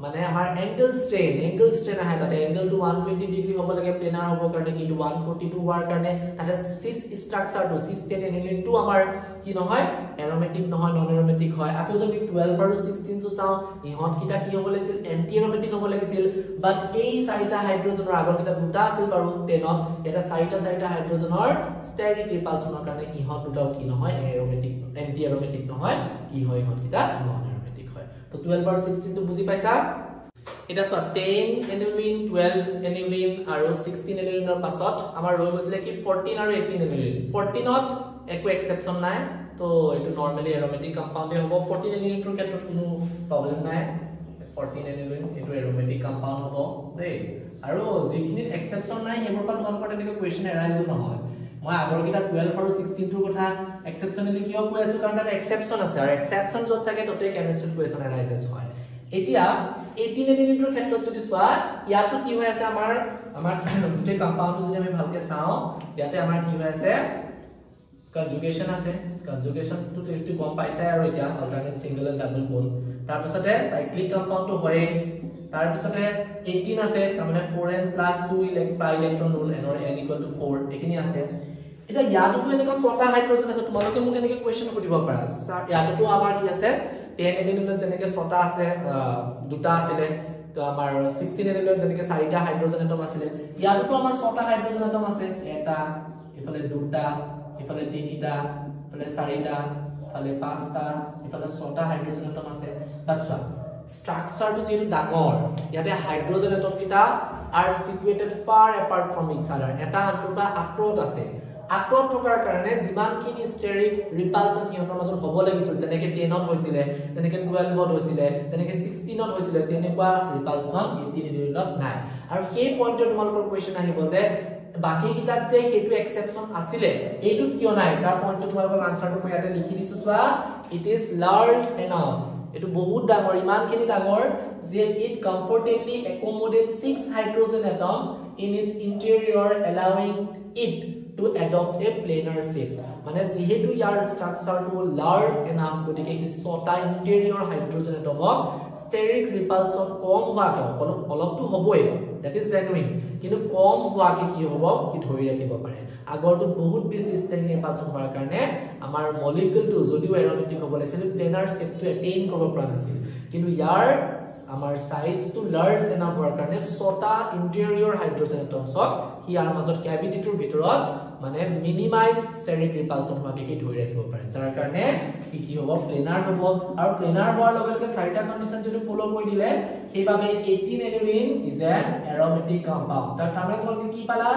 মানে আমাৰ এংগল স্ট্ৰেইন আহে তাতে এংগলটো 120 ডিগ্ৰী হ'ব লাগে প্লেনাৰ হ'ব কাৰণে কিন্তু 142 হোৱাৰ কাৰণে তাতে সিস ষ্ট্ৰাকচাৰটো সিস 10 এলিমেন্ট টো আমাৰ কি নহয় এৰোমেটিক নহয় নন এৰোমেটিক হয় আকৌ যদি 12 আৰু 16 টো চাও ইহত কিটা কি হ'ব লাগিছিল এন্টি এৰোমেটিক হ'ব লাগিছিল বাট এই চাৰিটা হাইড্ৰোজেনৰ আগৰ কিটা দুটা আছিল বাৰু 10ত এটা চাৰিটা হাইড্ৰোজেনৰ ষ্টেৰিক ৰিপালচনৰ কাৰণে ইহত দুটাও কি নহয় এৰোমেটিক এন্টি এৰোমেটিক নহয় কি হয় ইহত কিটা নন এৰোমেটিক হয় তো 12 আৰু 16 টো বুজি পাইছা এটা সব 10 aniline 12 aniline আৰু 16 aniline ৰ পাছত আমাৰ ৰৈ গৈছিল কি 14 আৰু 18 aniline 14ত একো এক্সেপচন নাই তো এটো নৰমালি এৰোমেটিক কম্পাউন্ডে হ'ব 14 aniline ৰ ক্ষেত্ৰত কোনো প্ৰবলেম নাই 14 aniline এটো এৰোমেটিক কম্পাউন্ড হ'ব দেই আৰু যিখিনি এক্সেপচন নাই হেবৰ পৰা তোমালোকৰ তেনেকৈ কোৱেশ্চন এৰাইজ নহয় মই আগৰ কিটা 12 আৰু 16 ৰ কথা এক্সেপচনেলি কিয় কৈ আছো কাৰণ তাত এক্সেপচন আছে আৰু এক্সেপচন যত থাকে ততে কেমিষ্ট্ৰি কোৱেশ্চন এৰাইজেস হয় এতিয়া 18 aniline ৰ ক্ষেত্ৰত যদি চোৱা ইয়াতো কি হৈ আছে আমাৰ দুটা কম্পাউন্ড যদি আমি ভালকে চাও ইয়াতে আমাৰ কি হৈ আছে কনজুগেশন আছে কনজুগেশন টু একটু গম পাইছে আৰু এটা alternate single and double bond তাৰ পিছতে সাইক্লিক কম্পাউন্ড হয় তাৰ পিছতে 18 আছে মানে 4n + 2 electron rule n or n = 4 এখিনি আছে এটা ইয়াতো এনেকা ছটা হাইড্ৰোজেন আছে তোমালোকে মোক এনেকে কোৱেশ্চন কৰিব পাৰা ইয়াতো আমাৰ কি আছে 10 aniline যেনেকে ছটা আছে দুটা আছে তো আমাৰ 16 aniline যেনেকে চাৰিটা হাইড্ৰোজেন এটম আছে ইয়াতো আমাৰ ছটা হাইড্ৰোজেন এটম আছে এটা ইফালে দুটা ইফালে তিনিটা ইফালে চাৰিটা ইফালে পাঁচটা ইফালে ছটা হাইড্ৰোজেন এটম আছে বাচ্চা স্ট্ৰাকচাৰটো যেটো ডাঙৰ ইয়াতে হাইড্ৰোজেন এটম কিটা are situated far apart from each other এটা আনটোবা আক্ৰত আছে আক্ৰত থকাৰ কাৰণে যিমানখিনি ষ্টেৰিক ৰিপালচন ইহঁতৰ মাজত হ'ব লাগিছিল যেনেকে 10ত হৈছিল যেনেকে 12ত হৈছিল যেনেকে 16ত হৈছিল তেনেকুৱা ৰিপালচন 18 aniline নাই আৰু সেই পইণ্টত তোমালোকৰ কোৱেশ্চন আহিব যে বাকি কিতাত যে হেতু এক্সেপচন আছিলে এইটোত কিয় নাই তাৰ পইণ্টটো তোমালোকৰ আনসাৰটো মই ইয়াতে লিখি দিছো চোৱা ইট ইজ লাৰ্জ এনাফ এটো বহুত ডাঙৰ ইমানখিনি ডাঙৰ যে it comfortably accommodate 6 hydrogen atoms in it's interior allowing it to adopt a planar shape মানে যেহেতু ইয়াৰ স্ট্ৰাকচাৰটো লাৰ্জ এনাফ গতিকে হি ছটা ইন্টেৰিয়ৰ হাইড্ৰোজেন এটমক ষ্টেৰিক ৰিপালচন কম হোৱাকে অলপটো হ'বই that is genuine কিন্তু কম হোৱাকে কি হ'ব কি ধৰি ৰাখিব পাৰে আগৰটো বহুত বেছি ষ্টেৰিক ৰিপালচন হোৱাৰ কাৰণে আমাৰ মলিকিউলটো যদিও এৰোমেটিক হ'ব লাগিছিল প্লেনাৰ শেপটো এটেইন কৰিব পৰা নাছিল কিন্তু ইয়াৰ আমাৰ সাইজটো লাৰ্জ এনাফ হোৱাৰ কাৰণে ছটা ইন্টেৰিয়ৰ হাইড্ৰোজেন এটমছক কি ইয়াৰ মাজত কেভিটিটোৰ ভিতৰত মানে মিনিমাইজ ষ্টেৰিক ৰিপালচন হোৱাকে কি ধৰি ৰাখিব পাৰে যাৰ কাৰণে কি হ'ব প্লেনাৰ হ'ব আৰু প্লেনাৰ হোৱাৰ লগে লগে চাৰিটা কন্ডিশন যদি ফলো কৰি দিলে সেইভাবে 18 aniline is an aromatic compound তাৰ কাৰণে তোমালোকে কি পালা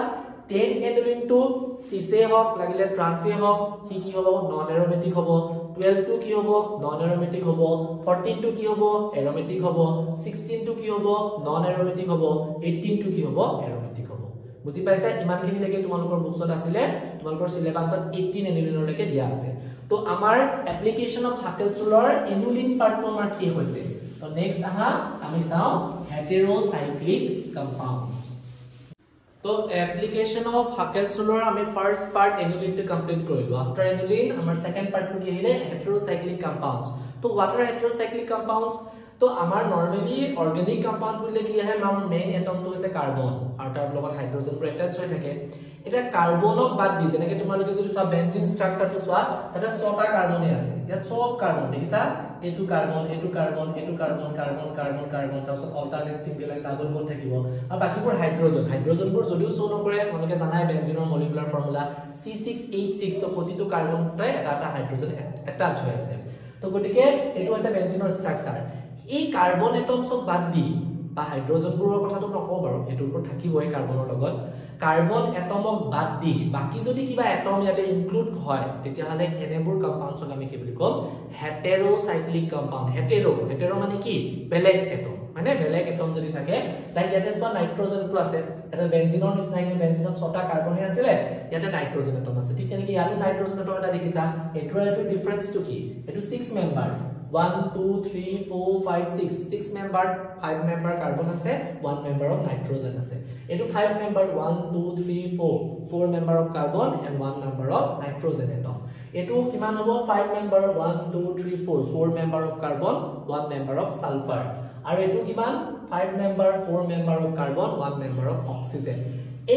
10 aniline টো সিসে হক লাগিলে ট্ৰান্সে হক কি হ'ব নন এৰোমেটিক হ'ব 12 টো কি হ'ব নন এৰোমেটিক হ'ব 14 টো কি হ'ব এৰোমেটিক হ'ব 16 টো কি হ'ব নন এৰোমেটিক হ'ব 18 টো কি হ'ব এৰোমেটিক হ'ব বুজি পাইছা ইমানখিনি লৈকে তোমালোকৰ বুকছত আছিল তোমালোকৰ সিলেবাসত 18 aniline লৈকে দিয়া আছে তো আমাৰ এপ্লিকেশন অফ হাকেলছ ৰুলৰ এনুলিন পাৰ্টটো আমাৰ কি হৈছে তো নেক্সট আহা আমি চাও heterocyclic compounds তো এপ্লিকেশন অফ হাকেলছলৰ আমি ফাৰ্স্ট পাৰ্ট এনুলিনটো কমপ্লিট কৰিলো আফটাৰ এনুলিন আমাৰ সেকেন্ড পাৰ্টটো কি আহিলে হেটেৰোসাইক্লিক কম্পাউণ্ডছ তো হোৱাট আৰ হেটেৰোসাইক্লিক কম্পাউণ্ডছ তো আমাৰ নৰমালি অৰ্গানিক কম্পাউণ্ডছ বুলিলে কি আহে আমাৰ মেইন এটমটো হৈছে কাৰ্বন আৰু তাৰ লগত হাইড্ৰোজেনবোৰ এটাচ হৈ থাকে এটা কাৰ্বনক বাদ দি যেনেকৈ তোমালোকে যদি চোৱা বেনজিন ষ্ট্ৰাকচাৰটো চোৱা তাতে 6টা কাৰ্বনে আছে ইয়াত সব কাৰ্বন দেখিছা এটো কাৰ্বন এটো কাৰ্বন এটো কাৰ্বন কাৰ্বন কাৰ্বন কাৰ্বন তাৰপিছত alternate single and double bond থাকিব আৰু বাকিবোৰ হাইড্ৰোজেনবোৰ যদিও শো নকৰে তোমালোকে জানাই বেনজিনৰ মলিকুলাৰ ফৰ্মুলা C6H6 তো প্ৰতিটো কাৰ্বনতে এটা হাইড্ৰোজেন এটাচ হৈ আছে তো গতিকে এটো আছে বেনজিনৰ ষ্ট্ৰাকচাৰ এই কাৰ্বন এটমছক বাদ দি বা হাইড্ৰোজেনবোৰৰ কথাটো নকওঁ বাৰু এটোৰ ওপৰত থাকিবই কাৰ্বনৰ লগত কাৰ্বন এটমক বাদ দি বাকি যদি কিবা এটম ইয়াতে ইনক্লুড হয় তেতিয়া হলে এনেবোৰ কম্পাউণ্ডছক আমি কি বুলি কম হেটেৰোসাইক্লিক কম্পাউণ্ড হেটেৰো মানে কি বেলেগ এটম মানে বেলেগ এটম যদি থাকে লাইক ইয়াতে চোৱা নাইট্ৰোজেনটো আছে এটা বেনজিনৰ নিচিনাই বেনজিনত 6টা কাৰ্বনে আছিল ইয়াতে নাইট্ৰোজেন এটম আছে ঠিক তেনেকৈ ইয়াতে নাইট্ৰোজেন এটম এটা দেখিছা এটো ডিফাৰেন্সটো কি এটো 6 মেম্বাৰ 1 2 3 4 5 6 member 5 member carbon আছে 1 member of nitrogen আছে এটো 5 member 1 2 3 4 member of carbon and 1 member of nitrogen atom এটো কিমান হ'ব 5 member 1 2 3 4 member of carbon 1 member of sulfur আৰু এটো কিমান 5 member 4 member of carbon 1 member of oxygen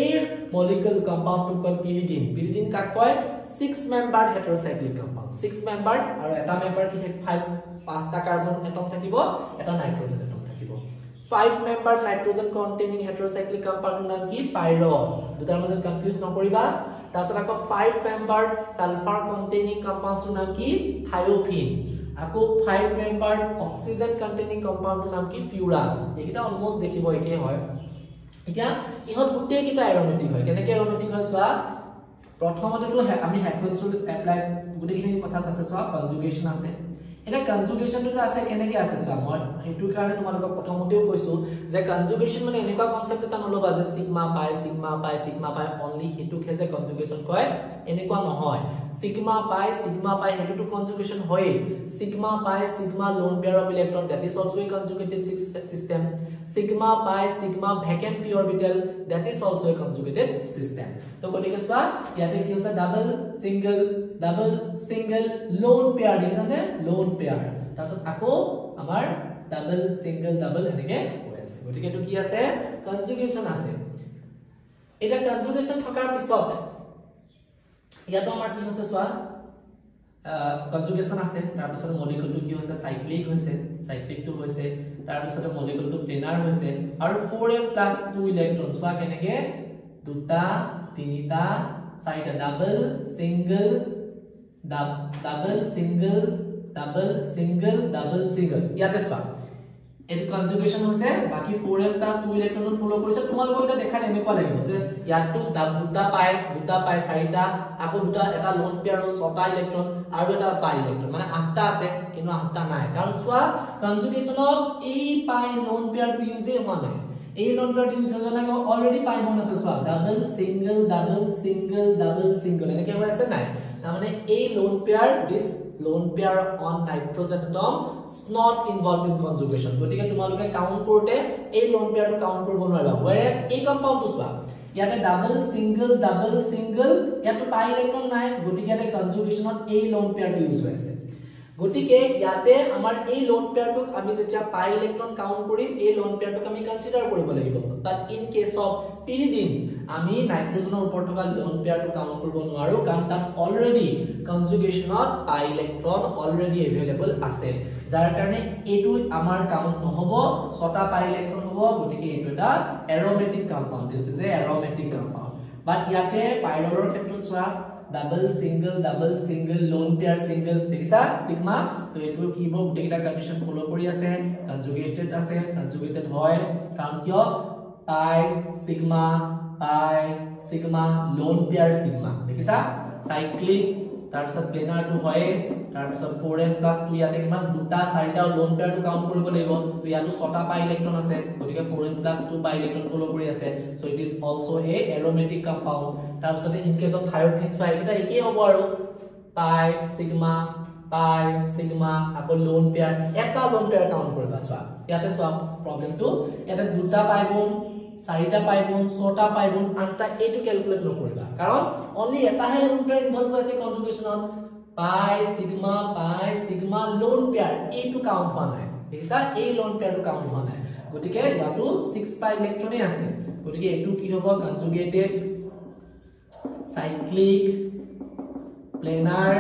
এই molecule compound to কয় pyridine কাক কয় 6 membered heterocyclic compound 6 membered আৰু এটা member কি থাকে 5টা কাৰ্বন এটম থাকিব এটা নাইট্ৰোজেন এটম থাকিব 5 membered nitrogen containing heterocyclic compound নাম কি পাইৰল দুটাৰ মাজত কনফিউজ নকৰিবা তাৰছত আকৌ 5 membered sulfur containing compound নাম কি থায়োফিন আকৌ 5 membered oxygen containing compound নাম কি ফিউৰান এইটা অলমোস্ট দেখিব একে হয় এতিয়া ইহত গুটেই কিটা এৰোমেটিক হয় কেনেকৈ এৰোমেটিক হয় চোৱা প্ৰথমতেটো আমি হাইড্ৰোজেন এপ্লাই গুটেইখিনি কথা আছে চোৱা কনজুগেশন আছে এটা কনজুগেশনটো যে আছে কেনেকৈ আছে চোৱা মই হেতু কাৰণে তোমালোকক প্ৰথমতেও কৈছো যে কনজুগেশন মানে এনেকুৱা কনসেপ্ট এটা নলবা যে সিগমা পাই অনলি হেতুকে যে কনজুগেশন কয় এনেকুৱা নহয় sigma pi হেতুটো কনজুগেশন হয় sigma pi sigma lone pair of electron that is also a conjugated system sigma pi sigma vacant p orbital that is also a conjugated system তো গতিকে চোৱা ইয়াতে কি হৈছে ডাবল সিঙ্গেল lone pair দেখিছানে lone pair তাৰছত আকৌ আমাৰ ডাবল সিঙ্গেল এনেকে হৈ আছে গতিকে এটো কি আছে কনজুগেশন আছে এটা কনজুগেশন থকাৰ পিছত ইয়াতো আমাৰ কি হৈছে চোৱা কনজুগেশন আছে তাৰ পিছত মলিকুলটো কি হৈছে সাইক্লিকটো হৈছে তাৰ পিছত মলিকুলটো প্লেনাৰ হৈছে আৰু 4n+2 ইলেক্ট্ৰন চোৱা কেনেকে দুটা তিনিটা চাৰিটা ডাবল সিঙ্গেল ইয়াতে চোৱা এই কনজুগেশন হৈছে বাকি 4n+2 ইলেক্ট্ৰন ফলো কৰিছে তোমালোকৰ এটা দেখাত এনেকুৱা লাগিব যে ইয়াতো দুটা পাই চাৰিটা আকৌ দুটা এটা লোন পেয়াৰ আৰু 6টা ইলেক্ট্ৰন আৰু এটা পাই ইলেক্ট্ৰন মানে 8টা আছে কিন্তু 8টা নাই কাৰণ চোৱা কনজুগেশনত এই পাই লোন পেয়াৰটো ইউজ হোৱা নাই এই লোন পেয়াৰটো ইউজ হোৱা নাই অলৰেডি পাই মন আছে চোৱা ডাবল সিঙ্গেল এনেকৈ হৈ আছে নাই মানে এই lone pair this lone pair on nitrogen atom is not involved in conjugation গতিকে তোমালোকে কাউন্ট কৰোতে এই lone pair টো কাউন্ট কৰিব নোৱাৰিবা whereas এই কম্পাউন্ড টো চোৱা ইয়াতে ডাবল সিঙ্গেল ইয়াতে পাই ইলেক্ট্ৰন নাই গতিকে ইয়াতে কনজুগেশনত এই lone pair টো ইউজ হৈ আছে গতিকে ইয়াতে আমাৰ এই lone pair টোক আমি যেতিয়া পাই ইলেক্ট্ৰন কাউন্ট কৰিম এই lone pair টোক আমি কনসিডাৰ কৰিব লাগিব বাট ইন কেস অফ pyridine আমি নাইট্ৰোজেনৰ ওপৰত থকা lone pair টো কাউন্ট কৰিব নোৱাৰো কাৰণ তাত অলৰেডি কনজুগেশনত পাই ইলেক্ট্ৰন অলৰেডি अवेलेबल আছে যাৰ কাৰণে এটো আমাৰ কাউন্ট নহব 6টা পাই ইলেক্ট্ৰন হ'ব গতিকে এটো এটা aromatic compound this is a aromatic compound but ইয়াতে পাইৰলৰ ক্ষেত্ৰত চোৱা double single lone pair single দেখিছা সিগমা তো এটো কি হ'ব গোটেইটা কন্ডিশন ফলো কৰি আছে কনজুগেটেড হয় কাৰণ কিয় pi sigma lone pair sigma দেখিছা সাইক্লিক তাৰপিছত প্লেনাৰ টো হয় তাৰপিছত 4n+2 ইয়াতে কিমান দুটা চাৰিটা লোন পেয়াৰ টো কাউন্ট কৰিব লাগিব তো ইয়াতো 6টা পাই ইলেক্ট্ৰন আছে গতিকে 4n+2 পাই ইলেক্ট্ৰন ফলো কৰি আছে so it is also a aromatic compound তাৰপিছত ইন কেস অফ থায়োফিন চোৱা এটা একেই হ'ব আৰু পাই সিগমা আকৌ লোন পেয়াৰ এটা লোন পেয়াৰ কাউন্ট কৰিবা চোৱা ইয়াতে চোৱা প্ৰবলেমটো ইয়াতে দুটা পাই বন চাৰিটা পাই বন্ড ছটা পাই বন্ড আঠটা এইটো ক্যালকুলেট নকৰিবা কাৰণ অনলি এটাহে লোন পেয়াৰ ইনভলভ হৈছে কনজুগেশনত পাই সিগমা লোন পেয়াৰ এইটো কাউন্ট হোৱা নাই দেখিছা এই লোন পেয়াৰটো কাউন্ট হোৱা নাই গতিকে ইয়াটো 6 পাই ইলেক্ট্ৰনে আছে গতিকে এইটো কি হ'ব কনজুগেটেড সাইক্লিক প্লেনাৰ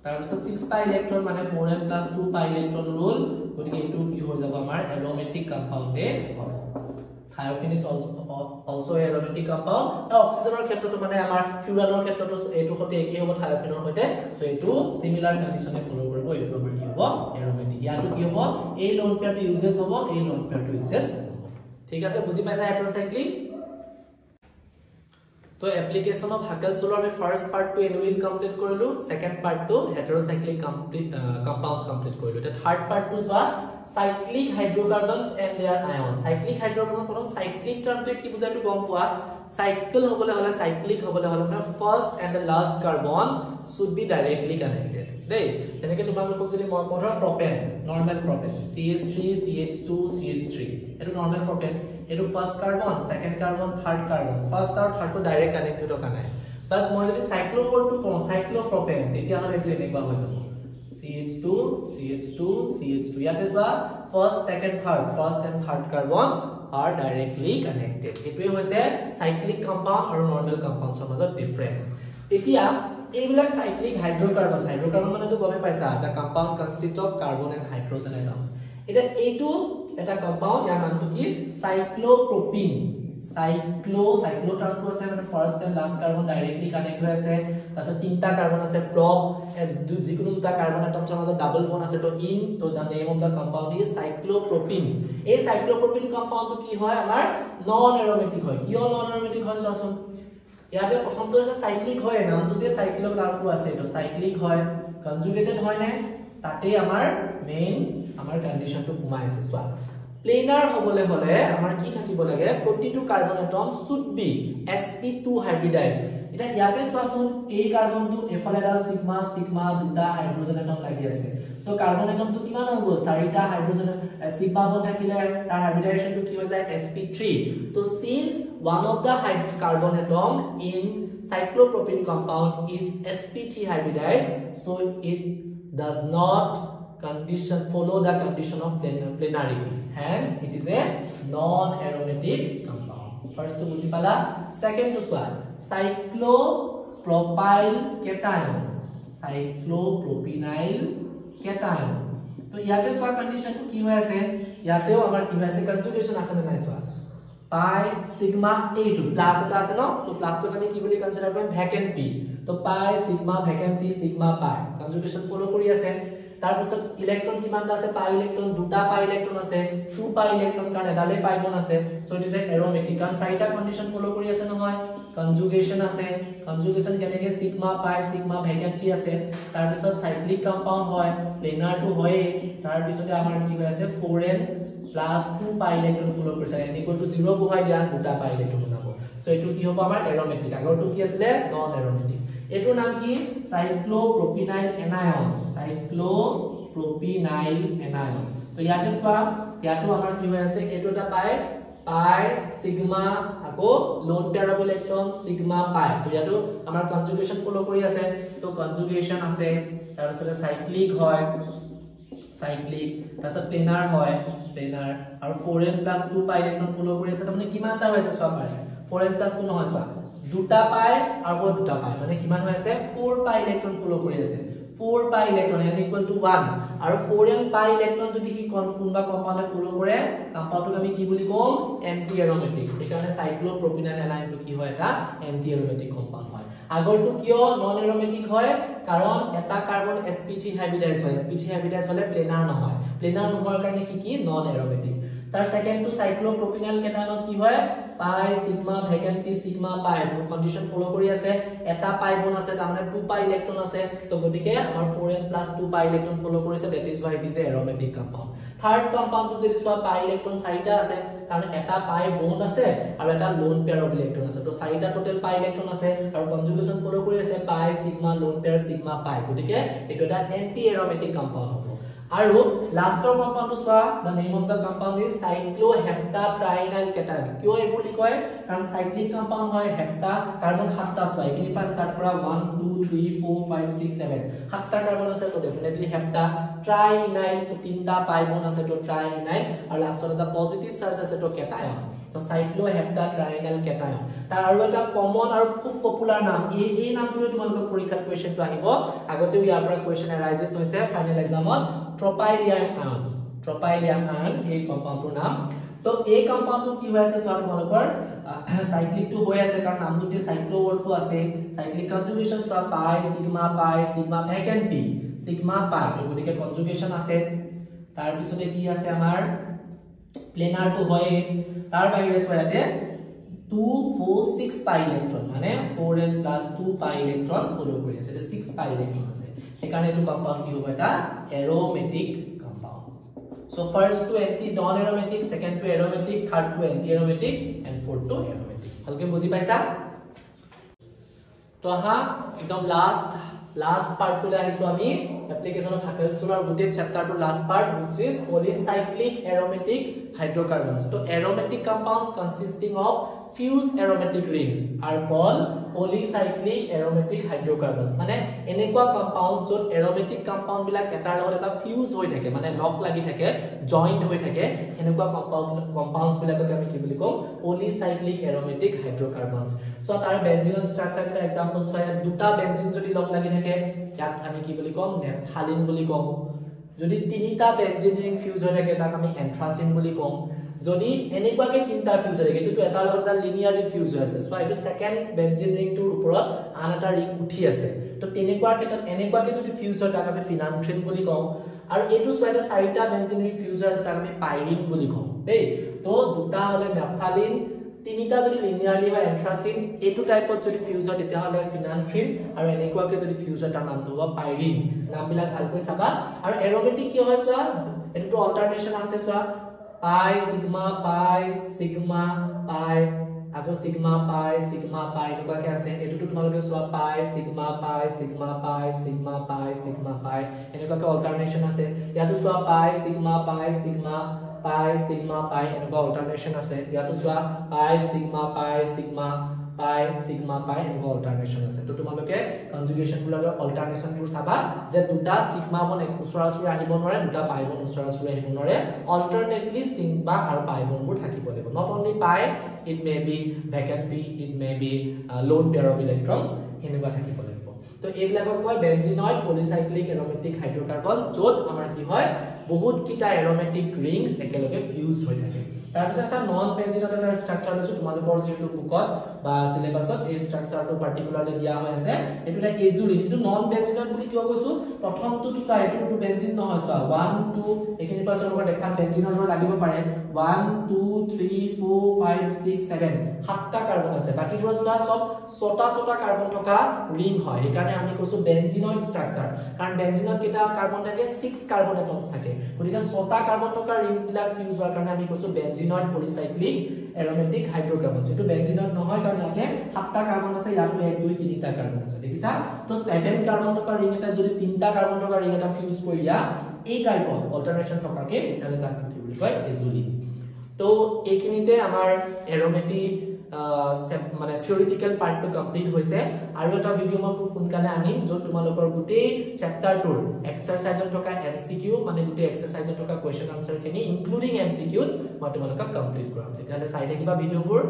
তাৰপিছত 6 পাই ইলেক্ট্ৰন মানে 4n + 2 পাই ইলেক্ট্ৰন ৰোল গতিকে এইটো কি হৈ যাব আমাৰ এৰোমেটিক কম্পাউণ্ডে হ'ব thiophene is also aromatic compound অক্সিজেনৰ ক্ষেত্ৰতো মানে আমাৰ ফিউৰালৰ ক্ষেত্ৰতো এইটো সৈতে একেই হ'ব থায়োফিনৰ সৈতে সো এইটো সিমিলাৰ কন্ডিশনে ফলো কৰিব এইটো আমাৰ কি হ'ব এৰোমেটিক ইয়াটো কি হ'ব এই লোন পেয়াৰটো ইউজেস হ'ব এই লোন পেয়াৰটো ইউজেস হ'ব ঠিক আছে বুজি পাইছা হেটেৰোসাইক্লিক तो एप्लीकेशन ऑफ हाकेल सोलर में first part to annulene complete কৰিলো second part to heterocyclic compounds complete কৰিলো এটা থাৰ্ড পাৰ্ট টু সোয়া cyclic hydrocarbons and their ion cyclic hydrocarbon প্ৰথম সাইক্লিক টাৰ্মটো কি বুজাইটো গম পোৱা সাইকেল হবলে হলে সাইক্লিক হবলে হলে মানে first and the last carbon should be directly connected দেই তেনেকে তোমালোকক যদি মই কওঁ propane normal propane CH3 CH2 CH3 এটো নরমাল প্রপেন এটো first carbon second carbon third carbon first আর থার্ড তো ডাইরেক্ট কানেক্টেড থকা নাই বাট মই যদি সাইক্লোপৰ টু কওঁ সাইক্লোপ্ৰোপেন তেতিয়া হলে এটো এনেকুৱা হৈ যাব CH2 CH2 CH2 ইয়াতে সোৱা first second third first and third carbon are directly connected এটোই হৈছে সাইক্লিক কম্পাউন্ড আৰু নৰমাল কম্পাউন্ডৰ মাজত ডিফাৰেন্স এতিয়া এইবিলাক সাইক্লিক হাইড্ৰোকাৰ্বন মানে তো গমে পাইছা the compound consist of carbon and hydrogen atoms এটা এইটো এটা কম্পাউন্ড ইয়াৰ নামটো কি সাইক্লোপ্ৰোপিন সাইক্লো টাৰ্মটো আছে মানে first and last carbon directly connect হৈ আছে তাৰপিছত তিনটা কাৰ্বন আছে প্ৰপ যিকোনো দুটা কাৰ্বন এটমছৰ মাজত ডাবল বন্ড আছে তো ইন তো the name of the compound is cyclopropene এই সাইক্লোপ্রোপিন কম্পাউন্ডটো কি হয় আমাৰ নন এৰোমেটিক হয় কিয় নন এৰোমেটিক হয় চোৱাচোন ইয়াতে প্ৰথমটো আছে সাইক্লিক হয় নামটোতে সাইক্লিক নামটো আছে তো সাইক্লিক হয় কনজুগেটেড হয় নে তাতে আমাৰ মেইন আমাৰ কন্ডিশনটো ঘুমাই আছে সোৱা প্লেনাৰ হবলে হলে আমাৰ কি থাকিব লাগে প্ৰতিটো carbon atom should be sp2 হাইব্ৰিডাইজ এটা ইয়াতে সোৱাচোন এই কাৰ্বনটো এফালে ডাল সিগমা দুটা হাইড্ৰোজেন এটম লাগি আছে সো কাৰ্বন এটমটো কিমান হ'ব চাৰিটা হাইড্ৰোজেন সিগমা বন্ড থাকিলে তাৰ হাইব্ৰিডাইজেশনটো কি হৈ যায় sp3 তো since one of the carbon atom in cyclopropene compound is sp3 hybridized so it does not follow the condition of plenarity hence it is a non aromatic compound first to বুজি পালা second to সোৱা cyclopropyl cation তো ইয়াতে সোৱা কন্ডিশন কি হৈ আছে ইয়াতেও আমাৰ কি হৈ আছে কনজুগেশন আছে না নাই সোৱা পাই সিগমা a2 প্লাস এটা আছে ন তো প্লাসটো আমি কি বুলি কনসিডাৰ কৰিম ভ্যাকেন্ট p তো পাই সিগমা ভ্যাকেন্ট p সিগমা পাই কনজুগেশন ফলো কৰি আছে তাৰ পিছত ইলেক্ট্ৰন কিমানটা আছে পাই ইলেক্ট্ৰন দুটা পাই ইলেক্ট্ৰন আছে 2 পাই ইলেক্ট্ৰন কাৰণ এডালে পাই বন আছে so it is a aromatic কাৰণ চাৰিটা কন্ডিশন ফলো কৰি আছে নহয় কনজুগেশন আছে কনজুগেশন কেনেকে sigma pi sigma vacant p আছে তাৰ পিছত সাইক্লিক কম্পাউন্ড হয় প্লেনাৰ টু হয় তাৰ পিছতে আমাৰ কি হৈ আছে 4n plus 2 pi electron ফলো কৰিছে n equal to 0 বহাই দিয়া দুটা পাই ইলেক্ট্ৰন বনাব সো এটো কি হ'ব আমাৰ এৰোমেটিক আগৰটো কি আছিল নন এৰোমেটিক এটো নাম কি সাইক্লোপ্ৰোপিনাইল এনায়ন তো ইয়াতে সোৱা ইয়াটো আমাৰ কি হৈ আছে এটো এটা পাই সিগমা আকৌ lone pair of electron sigma pi তো ইয়াটো আমাৰ কনজুগেশন ফলো কৰি আছে তো কনজুগেশন আছে তাৰ পিছত সাইক্লিক হয় সাইক্লিক তাৰপিছত প্লেনাৰ হয় প্লেনাৰ আৰু 4n + 2 পাই ইলেক্ট্ৰন ফলো কৰি আছে তাৰমানে কিমানটা হৈছে সোৱা পাই 4n + 2 নহয় সোৱা দুটা পাই আৰু দুটা পাই মানে কিমান হৈ আছে 4 পাই ইলেক্ট্ৰন ফলো কৰি আছে 4 পাই ইলেক্ট্ৰন n = 1 আৰু 4n পাই ইলেক্ট্ৰন যদি কি কোনবা কম্পাউণ্ডে ফলো কৰে কম্পাউণ্ডটো আমি কি বুলি কম এন্টি এৰোমেটিক এইকাৰণে সাইক্লোপ্ৰোপিনাইল এনায়নটো কি হয় এটা এন্টি এৰোমেটিক কম্পাউণ্ড হয় আগৰটো কিয় নন এৰোমেটিক হয় কাৰণ এটা কাৰ্বন sp3 হাইব্ৰিডাইজ হয় sp3 হাইব্ৰিডাইজ হলে প্লেনাৰ নহয় প্লেনাৰ নোহোৱাৰ কাৰণে কি নন এৰোমেটিক তাৰ সেকেন্ড টু সাইক্লোপ্রোপিনাইল কেটায়নত কি হয় পাই সিগমা ভ্যাকেন্ট p সিগমা পাই কন্ডিশন ফলো কৰি আছে এটা পাই বন আছে তাৰ মানে 2 পাই ইলেক্ট্ৰন আছে তো গতিকে আমাৰ 4n + 2 পাই ইলেক্ট্ৰন ফলো কৰিছে that is why it is a aromatic compound third কম্পাউণ্ডটো যদি সোৱা পাই ইলেক্ট্ৰন চাৰিটা আছে কাৰণ এটা পাই বন্ড আছে আৰু এটা লোন পেয়াৰ অফ ইলেক্ট্ৰন আছে তো চাৰিটা টোটাল পাই ইলেক্ট্ৰন আছে আৰু কনজুগেশন ফলো কৰি আছে পাই সিগমা লোন পেয়াৰ সিগমা পাই গতিকে এটো এটা এন্টি এৰোমেটিক কম্পাউণ্ড হ'ব আৰু লাষ্টৰ কম্পাউণ্ডটো চোৱা the name of the compound is cycloheptatrienyl cation কিয় এই বুলি কয় কাৰণ সাইক্লিক কম্পাউণ্ড হয় হেপ্টা কাৰ্বন 7টা চোৱা এখিনি পাস স্টাৰ্ট কৰা 1 2 3 4 5 6 7 7টা কাৰ্বন আছে তো ডেফিনেটলি হেপ্টা ট্ৰাইনাইল তো 3টা পাই বন আছে তো ট্ৰাইনাইল আৰু লাষ্টত এটা পজিটিভ চাৰ্জ আছে তো কেটায়ন তো cycloheptatrienyl cation তাৰ আৰু এটা কমন আৰু খুব পপুলাৰ নাম এই নামটোৱে তোমালোকৰ পৰীক্ষাত কোৱেশ্চনটো আহিব আগতে ইয়াৰ পৰা কোৱেশ্চন এৰাইজেছ হৈছে ফাইনেল এক্সামত tropylium ion এই কম্পাউণ্ডৰ নাম তো এই কম্পাউণ্ডটো কি হৈ আছে সব তোমালোকৰ সাইক্লিক টু হৈ আছে কাৰণ নামটোতে সাইক্লো ওয়ার্ডটো আছে সাইক্লিক কনজুগেশন সব পাই সিগমা ভেকেন পি সিগমা পাই তো গতিকে কনজুগেশন আছে তাৰ পিছতে কি আছে আমাৰ প্লেনাৰ টু হয় তাৰ বাহিৰে সয়াতে 2 4 6 পাই ইলেক্ট্ৰন মানে 4n + 2 পাই ইলেক্ট্ৰন ফলো কৰি আছে 6 পাই ইলেক্ট্ৰন আছে একাৰণে এইটো কম্পাউণ্ড কি হ'ব এটা এৰোমেটিক কম্পাউণ্ড সো ফাৰ্স্ট টু এন্টি নন এৰোমেটিক সেকেন্ড টু এৰোমেটিক থাৰ্ড টু এন্টি এৰোমেটিক এন্ড ফোৰ্থ টু এৰোমেটিক ভালকে বুজি পাইছা তো হা একদম লাষ্ট পার্ট টু আহিছো আমি অ্যাপ্লিকেশন অফ হাইড্রোজেন গুটে chapter two last part which is polycyclic aromatic hydrocarbons so aromatic compounds consisting of fused aromatic rings are called polycyclic aromatic hydrocarbons মানে এনেকুৱা কম্পাউণ্ড যত aromatic compound বিলাক এটাৰ লগত এটা ফিউজ হৈ থাকে মানে লক লাগি থাকে জয়েন্ট হৈ থাকে এনেকুৱা কম্পাউণ্ডস বিলাকক আমি কি বুলি কওঁ polycyclic aromatic hydrocarbons সো তাৰ বেনজিনৰ ষ্ট্ৰাকচাৰ এটা এক্সাম্পলস হয় দুটা বেনজিন যদি লক লাগি থাকে ইয়াক আমি কি বুলি কম নেপথালিন বুলি কম যদি তিনিটা বেনজিন ৰিং ফিউজ হৈ থাকে তাক আমি এন্থ্ৰাসিন বুলি কম যদি এনেকুৱাকে তিনটা ফিউজ হৈ থাকে এটো এটা লগত এটা লিনিয়াৰলি ফিউজ হৈ আছে সো এটো সেকেন্ড বেনজিন ৰিংটোৰ ওপৰত আন এটা ৰিং উঠি আছে তো তেনেকুৱা ক্ষেত্ৰত এনেকুৱাকে যদি ফিউজ হয় তাক আমি ফিনান্থ্ৰিন বুলি কম আৰু এটো সৈতে চাৰিটা বেনজিন ৰিং ফিউজ হৈ আছে তাক আমি পাইৰিন বুলি কম দেই তো দুটা হলে নেপথালিন তিনিটা যদি লিনিয়াৰলি হয় এন্থ্ৰাসিন এটো টাইপত যদি ফিউজ হয় তেতিয়া হলে ফিনান্থ্ৰিন আৰু এনেকুৱাকে যদি ফিউজ হয় তাৰ নামটো হ'ব পাইৰিন নামবিলাক ভালকৈ চাবা আৰু এৰোমেটিক কি হয় চোৱা এটো অল্টাৰনেশন আছে চোৱা পাই সিগমা পাই আকৌ সিগমা পাই এনেকুৱাকে আছে এটো তোমালোকে চোৱা পাই সিগমা পাই এনেকুৱাকে অল্টাৰনেশন আছে ইয়াতো চোৱা পাই সিগমা পাই এনেকুৱা অল্টাৰনেশন আছে ইয়াতো চোৱা পাই সিগমা পাই এনেকুৱা অল্টাৰনেশন আছে তো তোমালোকে কনজুগেশন বুলাৰ অল্টাৰনেশন বোৰ চাবা যে দুটা সিগমা বন এক উছৰাছুৰে আহিব নোৱাৰে দুটা পাই বন উছৰাছুৰে আহিব নোৱাৰে অল্টাৰনেটলি সিগমা আৰু পাই বনবোৰ থাকিব লাগিব not only pi it may be vacant P it may be lone pair of electrons এনেকুৱা থাকিব লাগিব তো এইবিলাকক কয় বেনজিনয়েড পলিসাইক্লিক এৰোমেটিক হাইড্ৰোকাৰ্বন য'ত আমাৰ কি হয় বহুত কিটা এৰোমেটিক ৰিংস একেলগে ফিউজ হৈ থাকে তাৰপিছত এটা নন বেনজিনত এটা ষ্ট্ৰাকচাৰ আছে তোমালোকৰ যেটো বুকত বা সিলেবাসত এই ষ্ট্ৰাকচাৰটো পাৰ্টিকুলাৰলি দিয়া হৈ আছে এটো এটা এজুলিন এটো নন বেনজিনত বুলি কিয় কৈছো প্ৰথমটো চোৱা এটো বেনজিন নহয় চোৱা 1 2 এখিনি পাছৰ পৰা দেখা বেনজিনৰ দৰে লাগিব পাৰে 1 2 3 4 5 6 7 সাতটা কাৰ্বন আছে বাকিবোৰত চোৱা সব ছটা কাৰ্বন থকা ৰিং হয় সেইকাৰণে আমি কৈছো বেনজিনয়েড ষ্ট্ৰাকচাৰ কাৰণ বেনজিনত কেটা কাৰ্বন থাকে 6 কাৰ্বন এটমছ থাকে গতিকে ছটা কাৰ্বন থকা ৰিংস বিলাক ফিউজ হোৱাৰ কাৰণে আমি কৈছো বেনজিনয়েড পলিসাইক্লিক এৰোমেটিক হাইড্ৰোকাৰ্বন এটো বেনজিনত নহয় কাৰণ ইয়াতে সাতটা কাৰ্বন আছে ইয়াতো 1 2 3টা কাৰ্বন আছে দেখিছা তো 7 কাৰ্বন থকা ৰিং এটা যদি 3টা কাৰ্বন থকা ৰিং এটা ফিউজ কৰি দিয়া এই টাইপৰ অল্টাৰনেশন থকাকে এটালে তাক কি বুলি কয় এজুলিন তো এইখিনিতে আমাৰ এৰোমেটিক মানে থিওৰিটিক্যাল পাৰ্টটো কমপ্লিট হৈছে আৰু এটা ভিডিও মই খুব সোনকালে আনিম য'ত তোমালোকৰ গোটেই চ্যাপ্টাৰটোৰ এক্সাৰসাইজত থকা এমসিকিউ মানে গোটেই এক্সাৰসাইজত থকা কোৱেশ্চন আনসাৰ খিনি ইনক্লুডিং এমসিকিউজ মই তোমালোকক কমপ্লিট কৰাম তেতিয়ালে চাই থাকিবা ভিডিওবোৰ